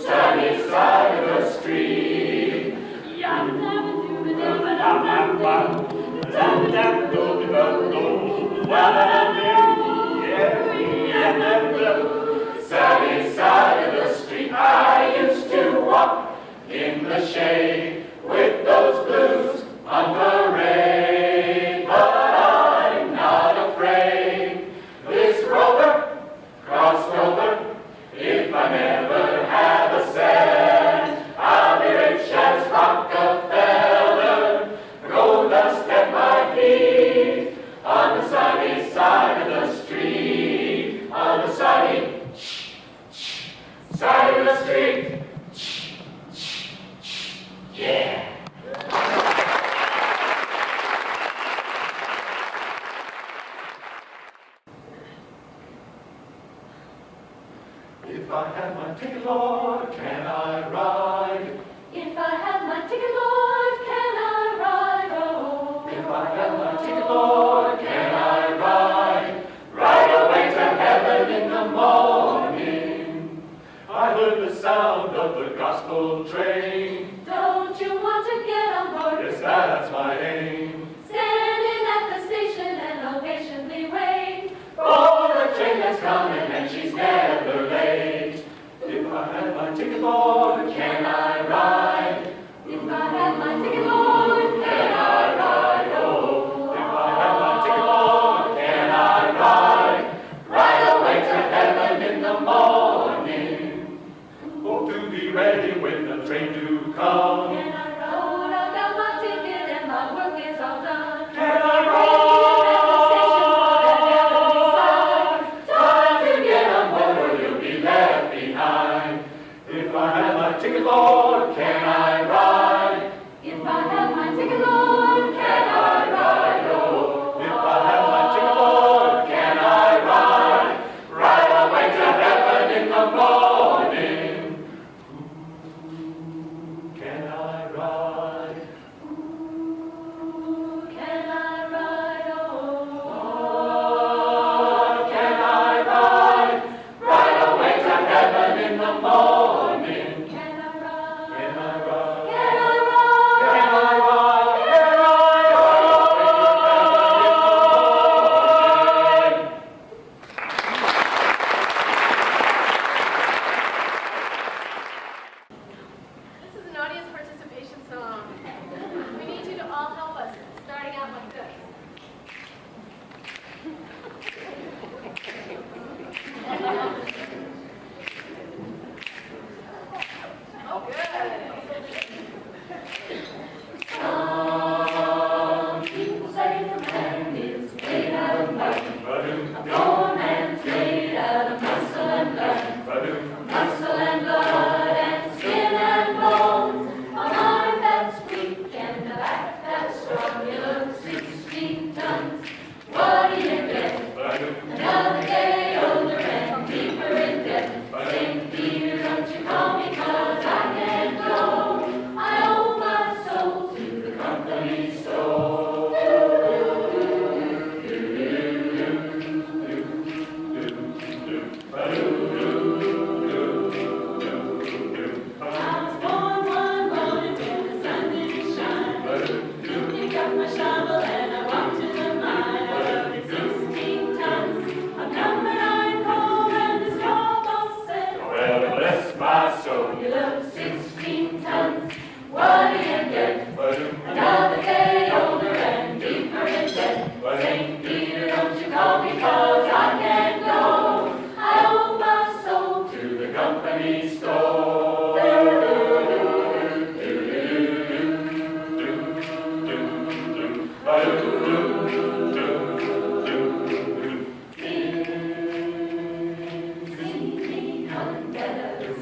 Sunny side of the street. Sunny side of the street. I used to walk in the shade with those blues on parade, but I'm not afraid. This rover crossed over. If I never have a cent, I'll be rich as Rockefeller. Gold dust at my feet on the sunny side of the street. On the sunny side of the street. Yeah. If I had my ticket, Lord, can I ride? If I had my ticket, Lord, can I ride? Oh, If I had my ticket, Lord, can I ride? Ride away to heaven in the morning. I heard the sound of the gospel train. don't you want to get on board? Yes, that's my aim. Standing at the station and I'll patiently wait. Oh, the train that's coming and she's never late. If I had my ticket, Lord, can I ride? If I had my ticket, Lord, Can I ride? Oh, if I had my ticket, Lord, can I ride? Ride away to heaven in the morning. Oh, to be ready when the train do come. Can I ride? I got my ticket and my work is all done. Can I At the station for that heavenly side. Time to get on board or you'll be left behind. If I had my ticket, Lord, can I ride? If I had my ticket, Lord, Can I ride? Oh, if I had my ticket, Lord, can I ride? Ride away to heaven in the morning. Can I ride? can I ride? Oh, Can I ride? Ride away to heaven in the morning. can I ride? Can I ride? Can I ride? Can I ride? This is an audience participation song. We need you to all help us, starting out like this. Oh, good. Some people say the man is made out of muscle. No man's made out of muscle and blood. Muscle and blood and skin and bones. A mind that's weak and a back that's strong. You look 16 tons. What do you get? Another day older and deeper in debt. St. Peter, don't you call me 'cause I can't go. I owe my soul to the company store. I was born one morning when the sun didn't shine. Picked up my shovel and I walked to the mine. I loaded 16 tons of number 9 coal and the straw boss said, Well, bless my soul. you load 16 tons, what do you get? Another day older and deeper in debt. St. Peter, don't you call me 'cause I can't go. I owe my soul To the company store.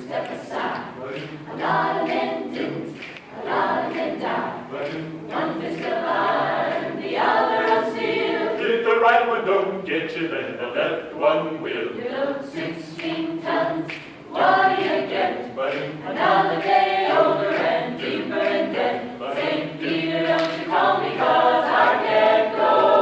Step aside. A lot of men didn't, a lot of men died. One fist of iron, the other of steel. If the right one don't get you, then the left one will. You load 16 tons, what do you get? Another day older and deeper in debt. St. Peter, don't you call me 'cause I can't go.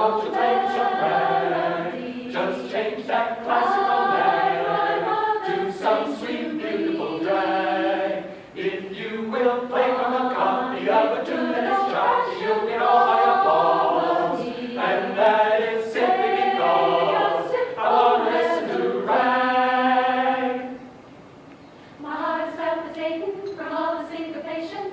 won't you make some rag? Just change that classical nag to some sweet, beautiful drag. If you will play from a copy of a tune that is choppy, you'll get all my applause. And that is simply because I won't listen to rag. My heart is palpitating from all the syncopation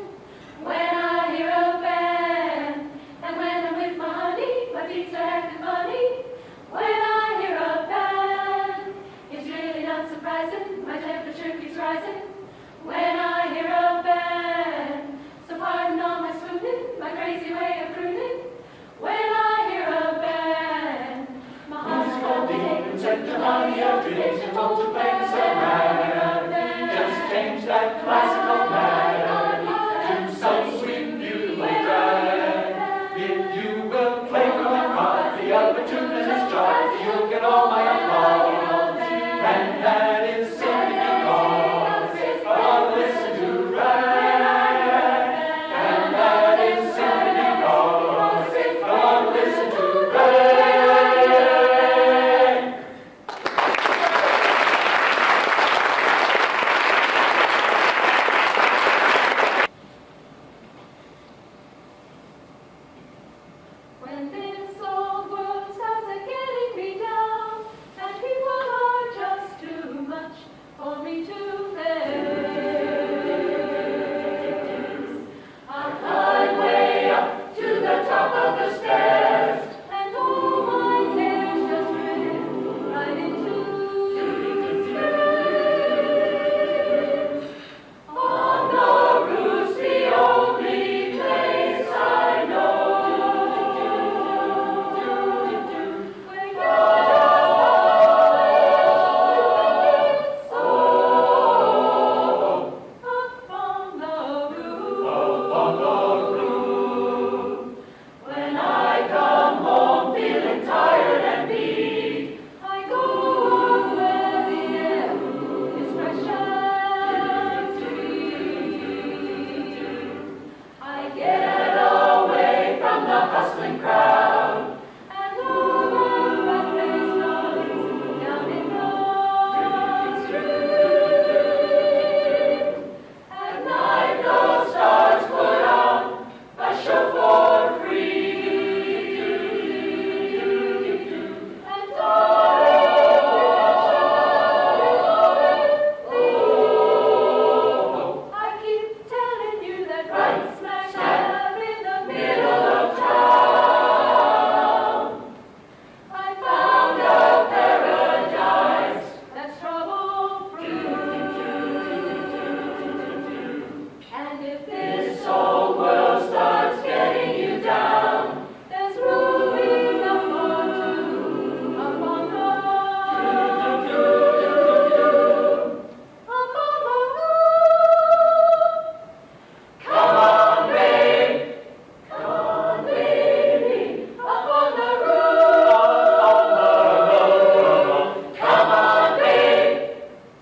when I hear a band. And when I'm with my honey, my feet start acting funny when I hear a band. It's really not surprising, my temperature keeps rising when I hear a band. So pardon all my swooning, my crazy way of crooning when I hear a band. My heart is palpitating Take the money of dreams, won't you play me some rag? Just change that classical nag to some sweet, beautiful drag. If you will play from a copy of a tune that is choppy, you'll get all my applause. And that is simply because I want to listen to rag. And that is simply because I want to listen to rag. when this old world starts getting me down, and people are just too much for me to face. I climb way up to the top of the stairs, and all my cares just drift right into space. On the roof's the only place I know. When I come home feeling tired and beat, I go where the air is fresh and sweet. I get away from the hustling crowd and over rat-race noise down in Broad Street. At night the stars put on a show for free. And I keep telling you that right smack dab in the middle of town, I found a paradise that's trouble-free. And if this old world starts getting you down, there's room enough for two upon the roof. Upon the roof. Come on, babe. Come on, baby. Upon the roof. Come on, babe.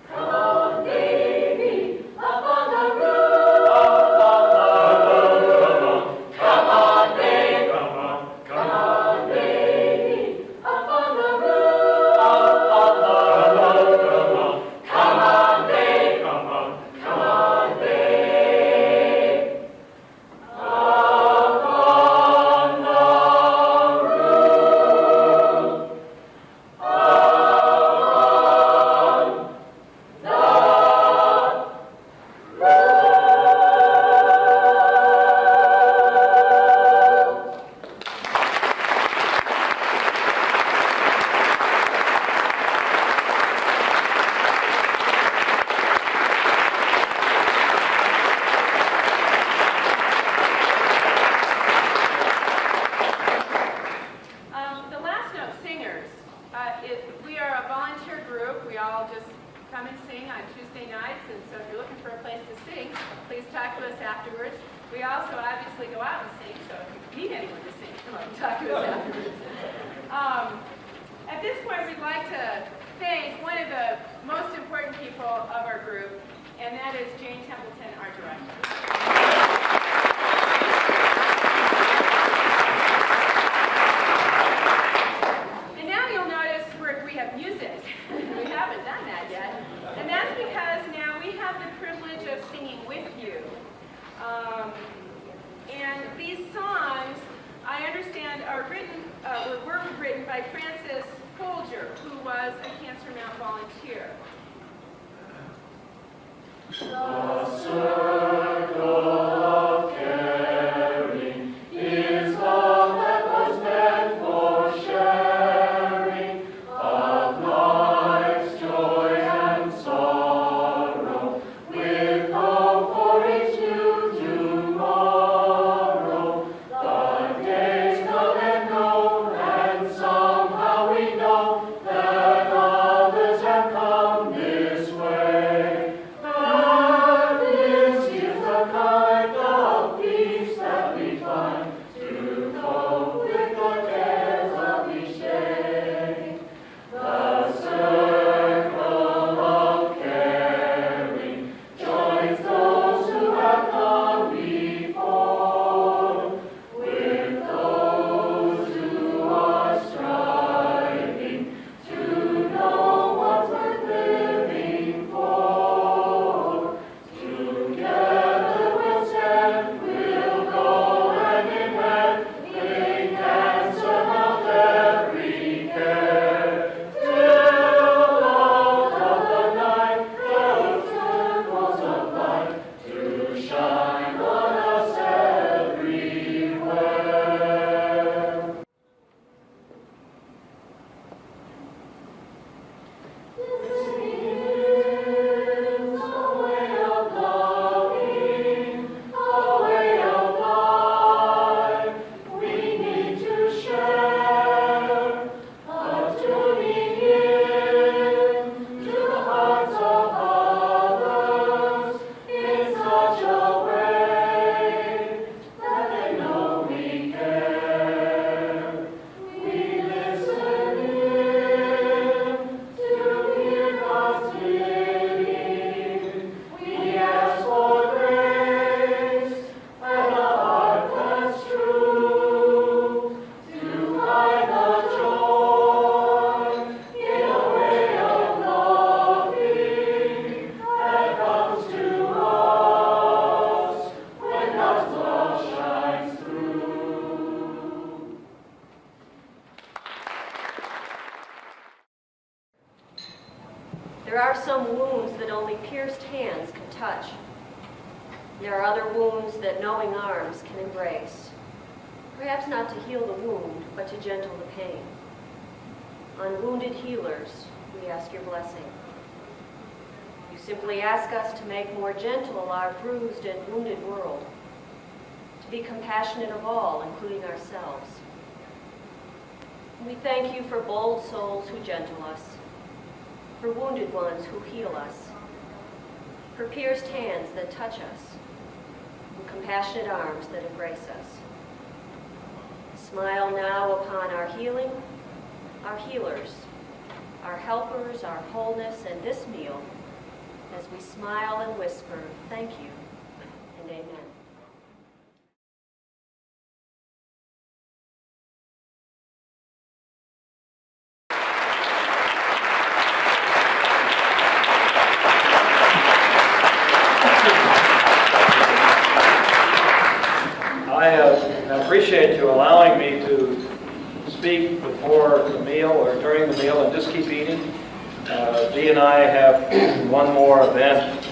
Come on, baby. Upon the roof. Come on, babe. Come on, baby. Upon the roof. Come on, babe. Come on, babe. Upon the roof. The Last Note Singers, we are a volunteer group. We all just come and sing on Tuesday nights, and so if you're looking for a place to sing, please talk to us afterwards. We also obviously go out and sing, so if you need anyone to sing, come up and talk to us afterwards. At this point, we'd like to thank one of the most important people of our group, and that is Jane Templeton, our director. us singing with you. And these songs, I understand, are were written by Francis Folger, who was a CanSurmount volunteer. The circle of caring is love that was meant for sharing of life's joy and sorrow, with hope for each new tomorrow. The days come and go, and somehow we know that others have come this way. That is the kind of peace that we find to cope with the cares of each day. The circle of caring joins those who have gone before, with those who are striving to know what's worth living for. Together we'll stand, we'll go hand in hand, they can surmount every care. Till out of the night, the circles of light to shine on us everywhere. This is a way of loving, a way of life we need to share, a tuning in to the hearts of others in such a way that they know we care. We listen in to hear God's bidding. We ask for grace and a heart that's true to find the joy in a way of loving that comes to us when God's love shines through. There are some wounds that only pierced hands can touch. There are other wounds that knowing arms can embrace. Perhaps not to heal the wound, but to gentle the pain. On wounded healers, we ask your blessing. You simply ask us to make more gentle our bruised and wounded world, to be compassionate of all, including ourselves. We thank you for bold souls who gentle us, for wounded ones who heal us, for pierced hands that touch us, and compassionate arms that embrace us. Smile now upon our healing, our healers, our helpers, our wholeness, and this meal, as we smile and whisper, thank you and amen. I appreciate you allowing me to speak before the meal or during the meal and just keep eating. Dee and I have one more event.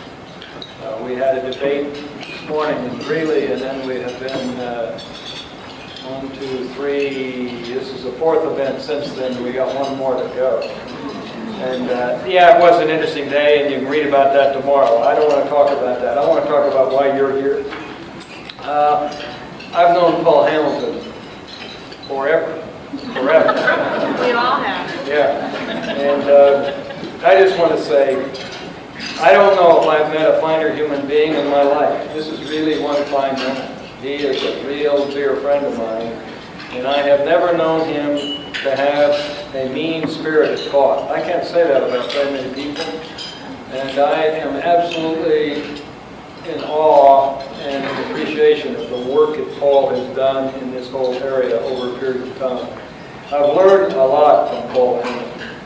We had a debate this morning in Greeley, and then we have been 1, 2, 3. This is the 4th event since then. We got one more to go. And yeah, it was an interesting day, and you can read about that tomorrow. I don't want to talk about that. I want to talk about why you're here. I've known Paul Hamilton forever. We all have. Yeah. And I just want to say, I don't know if I've met a finer human being in my life. This is really one fine man. He is a real dear friend of mine, and I have never known him to have a mean-spirited thought. I can't say that about so many people, and I am absolutely in awe and in appreciation of the work that Paul has done in this whole area over a period of time. I've learned a lot from Paul Hamilton.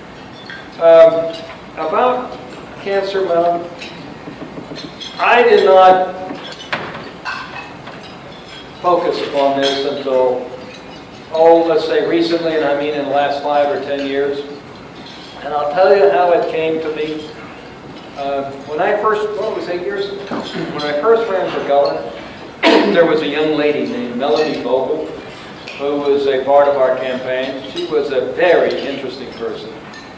About CanSurmount, I did not focus upon this until, let's say recently, and I mean in the last 5 or 10 years. And I'll tell you how it came to me. When I first, it was 8 years ago, when I first ran for governor, there was a young lady named Melanie Vogel, who was a part of our campaign. She was a very interesting person.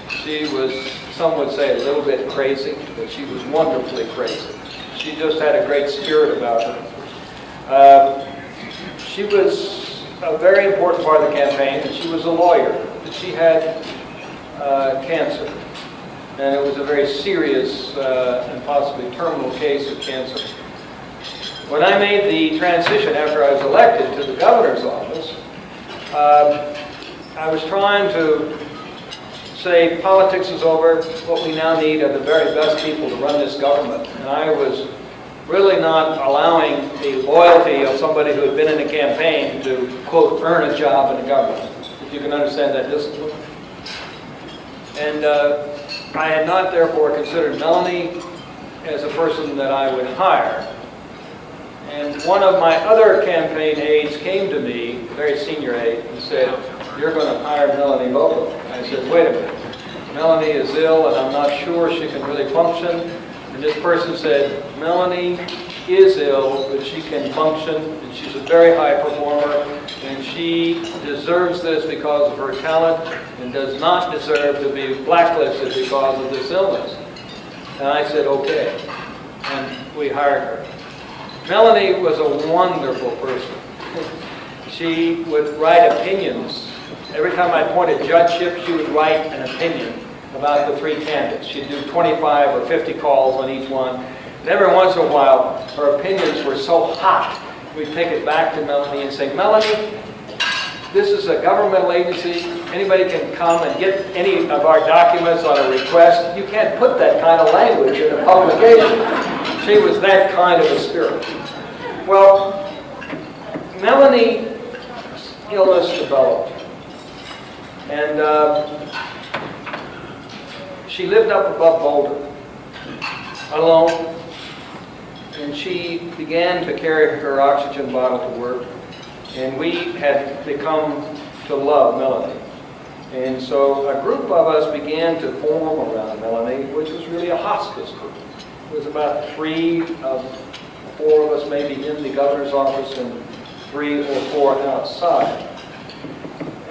She was, some would say, a little bit crazy, but she was wonderfully crazy. She just had a great spirit about her. She was a very important part of the campaign, and she was a lawyer. She had cancer, and it was a very serious and possibly terminal case of cancer. When I made the transition after I was elected to the governor's office, I was trying to say politics is over. What we now need are the very best people to run this government. And I was really not allowing the loyalty of somebody who had been in a campaign to, quote, earn a job in the government, if you can understand that discipline. And I had not, therefore, considered Melanie as a person that I would hire. And one of my other campaign aides came to me, a very senior aide, and said, "You're going to hire Melanie Vogel." I said, "Wait a minute. Melanie is ill, and I'm not sure she can really function." And this person said, "Melanie is ill, but she can function, and she's a very high performer, and she deserves this because of her talent, and does not deserve to be blacklisted because of this illness." And I said, "Okay." And we hired her. Melanie was a wonderful person. She would write opinions. Every time I appointed judgeship, she would write an opinion about the 3 candidates. She'd do 25 or 50 calls on each one. And every once in a while, her opinions were so hot, we'd take it back to Melanie and say, "Melanie, this is a governmental agency. Anybody can come and get any of our documents on a request. You can't put that kind of language in a publication." She was that kind of a spirit. Well, Melanie's illness developed. And she lived up above Boulder, alone. And she began to carry her oxygen bottle to work. And we had become to love Melanie. And so a group of us began to form around Melanie, which was really a hospice group. It was about 4 of us maybe in the governor's office and 3 or 4 outside.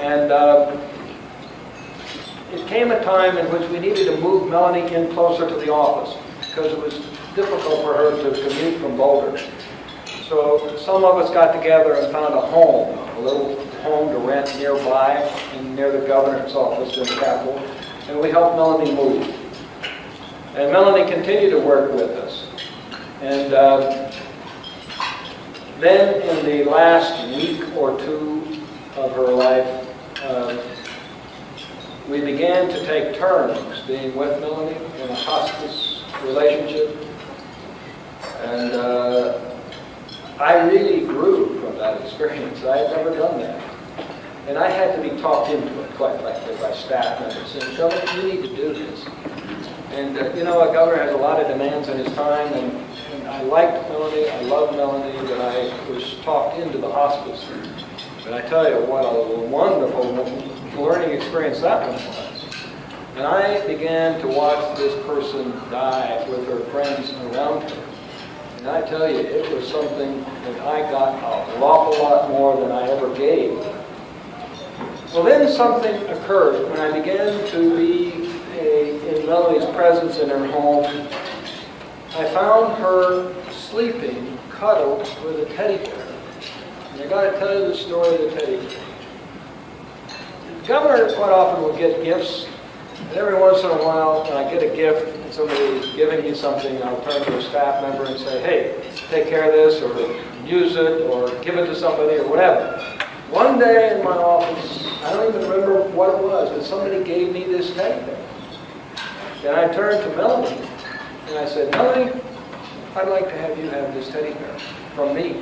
And it came a time in which we needed to move Melanie in closer to the office because it was difficult for her to commute from Boulder. So some of us got together and found a home, a little home to rent nearby, near the governor's office in the Capitol, and we helped Melanie move. And Melanie continued to work with us. And then in the last week or 2 of her life, we began to take turns being with Melanie in a hospice relationship. And I really grew from that experience. I had never done that. And I had to be talked into it, quite frankly, by staff members saying, "Governor, you need to do this." And a governor has a lot of demands on his time, and I liked Melanie, I loved Melanie, but I was talked into the hospice. And I tell you, what a wonderful learning experience that one was. And I began to watch this person die with her friends around her. And I tell you, it was something that I got an awful lot more than I ever gave. Well, then something occurred when I began to be in Melanie's presence in her home. I found her sleeping, cuddled with a teddy bear. And I got to tell you the story of the teddy bear. The governor quite often will get gifts, and every once in a while, when I get a gift and somebody is giving me something, I'll turn to a staff member and say, "Hey, take care of this, or use it, or give it to somebody, or whatever." One day in my office, I don't even remember what it was, but somebody gave me this teddy bear. And I turned to Melanie, and I said, "Melanie, I'd like to have you have this teddy bear from me."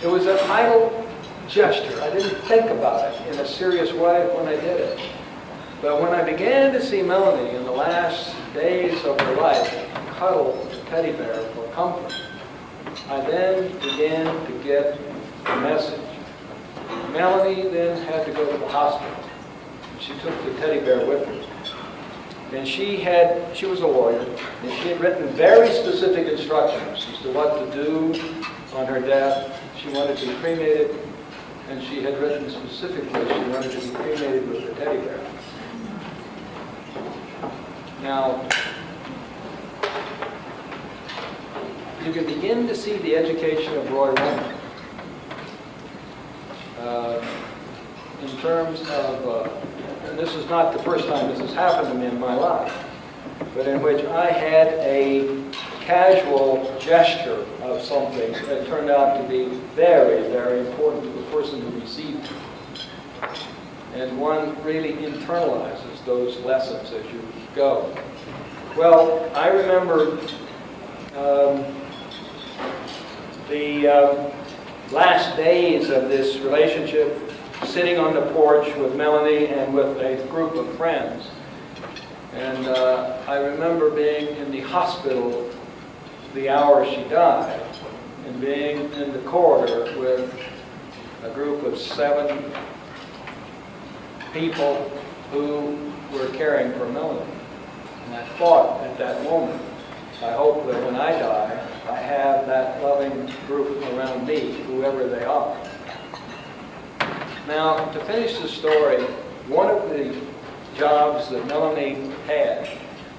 It was an idle gesture. I didn't think about it in a serious way when I did it. But when I began to see Melanie in the last days of her life cuddle the teddy bear for comfort. I then began to get the message. Melanie then had to go to the hospital. She took the teddy bear with her. And she was a lawyer, and she had written very specific instructions as to what to do on her death. She wanted to be cremated, and she had written specifically she wanted to be cremated with the teddy bear. Now, you can begin to see the education of Roy Woman in terms of, and this is not the first time this has happened to me in my life, but in which I had a casual gesture of something that turned out to be very, very important to the person who received it. And one really internalizes those lessons as you go. Well, I remember the last days of this relationship, sitting on the porch with Melanie and with a group of friends. And I remember being in the hospital the hour she died, and being in the corridor with a group of 7 people who were caring for Melanie. And I thought at that moment, I hope that when I die, I have that loving group around me, whoever they are. Now, to finish the story, one of the jobs that Melanie had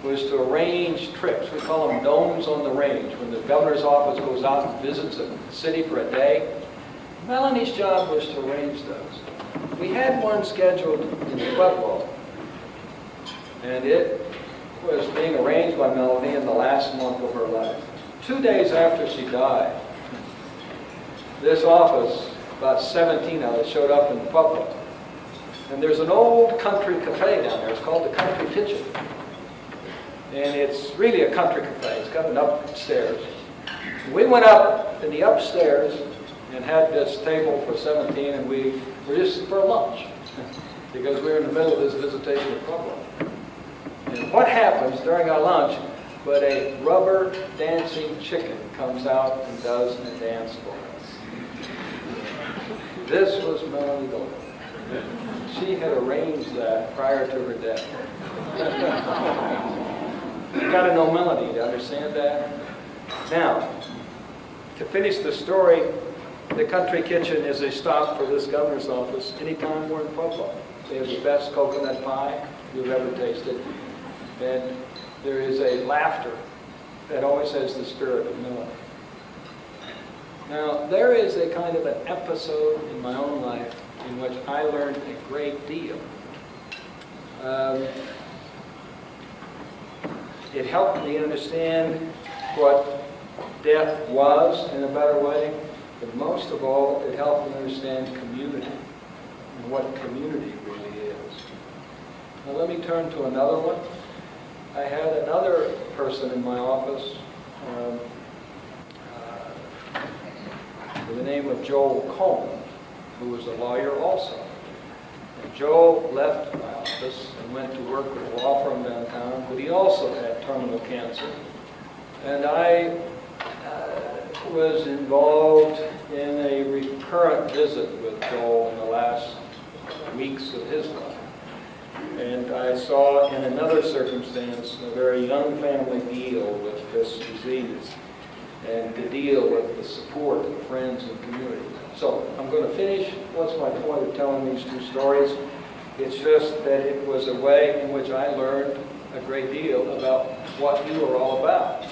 was to arrange trips. We call them domes on the range. When the governor's office goes out and visits a city for a day, Melanie's job was to arrange those. We had one scheduled in Pueblo, and it was being arranged by Melanie in the last month of her life. 2 days after she died, this office, about 17 of us, showed up in Pueblo. And there's an old country cafe down there. It's called the Country Kitchen. And it's really a country cafe. It's got an upstairs. We went up in the upstairs and had this table for 17, and we were just for lunch because we were in the middle of this visitation of Pueblo. And what happens during our lunch but a rubber dancing chicken comes out and does a dance for us. This was Melanie Gold. She had arranged that prior to her death. You got to know Melanie to understand that. Now, to finish the story, the Country Kitchen is a stop for this governor's office anytime we're in Pueblo. They have the best coconut pie you've ever tasted. And there is a laughter that always has the spirit of Melanie. Now, there is a kind of an episode in my own life in which I learned a great deal. It helped me understand what death was in a better way, but most of all, it helped me understand community and what community really is. Now, let me turn to another one. I had another person in my office with the name of Joel Cohn, who was a lawyer also. And Joel left my office and went to work with a law firm downtown, but he also had terminal cancer. And I was involved in a recurrent visit with Joel in the last weeks of his life. And I saw in another circumstance a very young family deal with this disease and to deal with the support of friends and community. So I'm going to finish. What's my point of telling these two stories? It's just that it was a way in which I learned a great deal about what you are all about.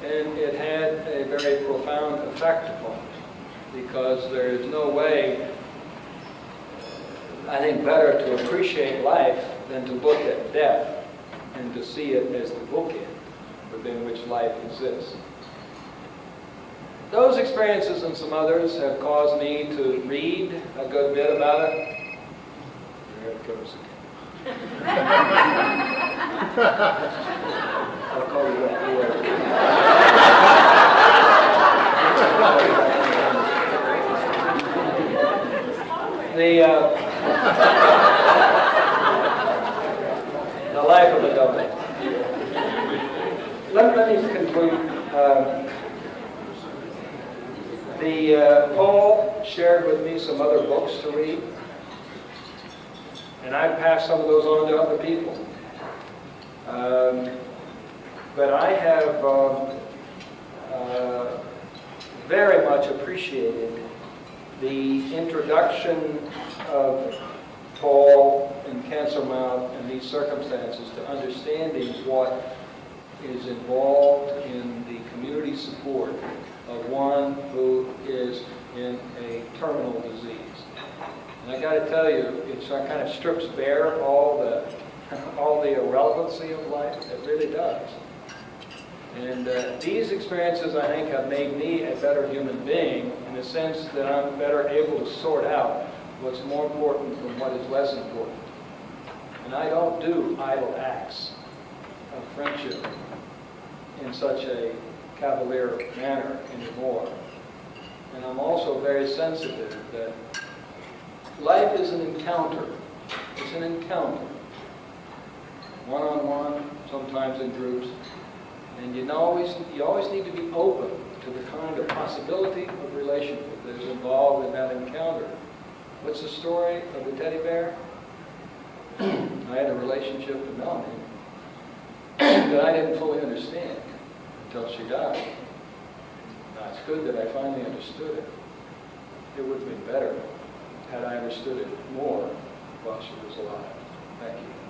And it had a very profound effect upon me because there is no way, I think, better to appreciate life than to look at death and to see it as the bookend within which life exists. Those experiences and some others have caused me to read a good bit about it. There it goes again. I'll call you back. The life of a double. Let me conclude Paul shared with me some other books to read, and I passed some of those on to other people. But I have very much appreciated the introduction of Paul and CanSurmount and these circumstances to understanding what is involved in the community support of one who is in a terminal disease. And I got to tell you, it kind of strips bare all the irrelevancy of life. It really does. And these experiences, I think, have made me a better human being in the sense that I'm better able to sort out what's more important from what is less important. And I don't do idle acts of friendship in such a cavalier manner anymore. And I'm also very sensitive that life is an encounter. It's an encounter. One-on-one, sometimes in groups. And you always need to be open to the kind of possibility of relationship that is involved in that encounter. What's the story of the teddy bear? I had a relationship with Melanie that I didn't fully understand until she died. Now, it's good that I finally understood it. It would have been better had I understood it more while she was alive. Thank you.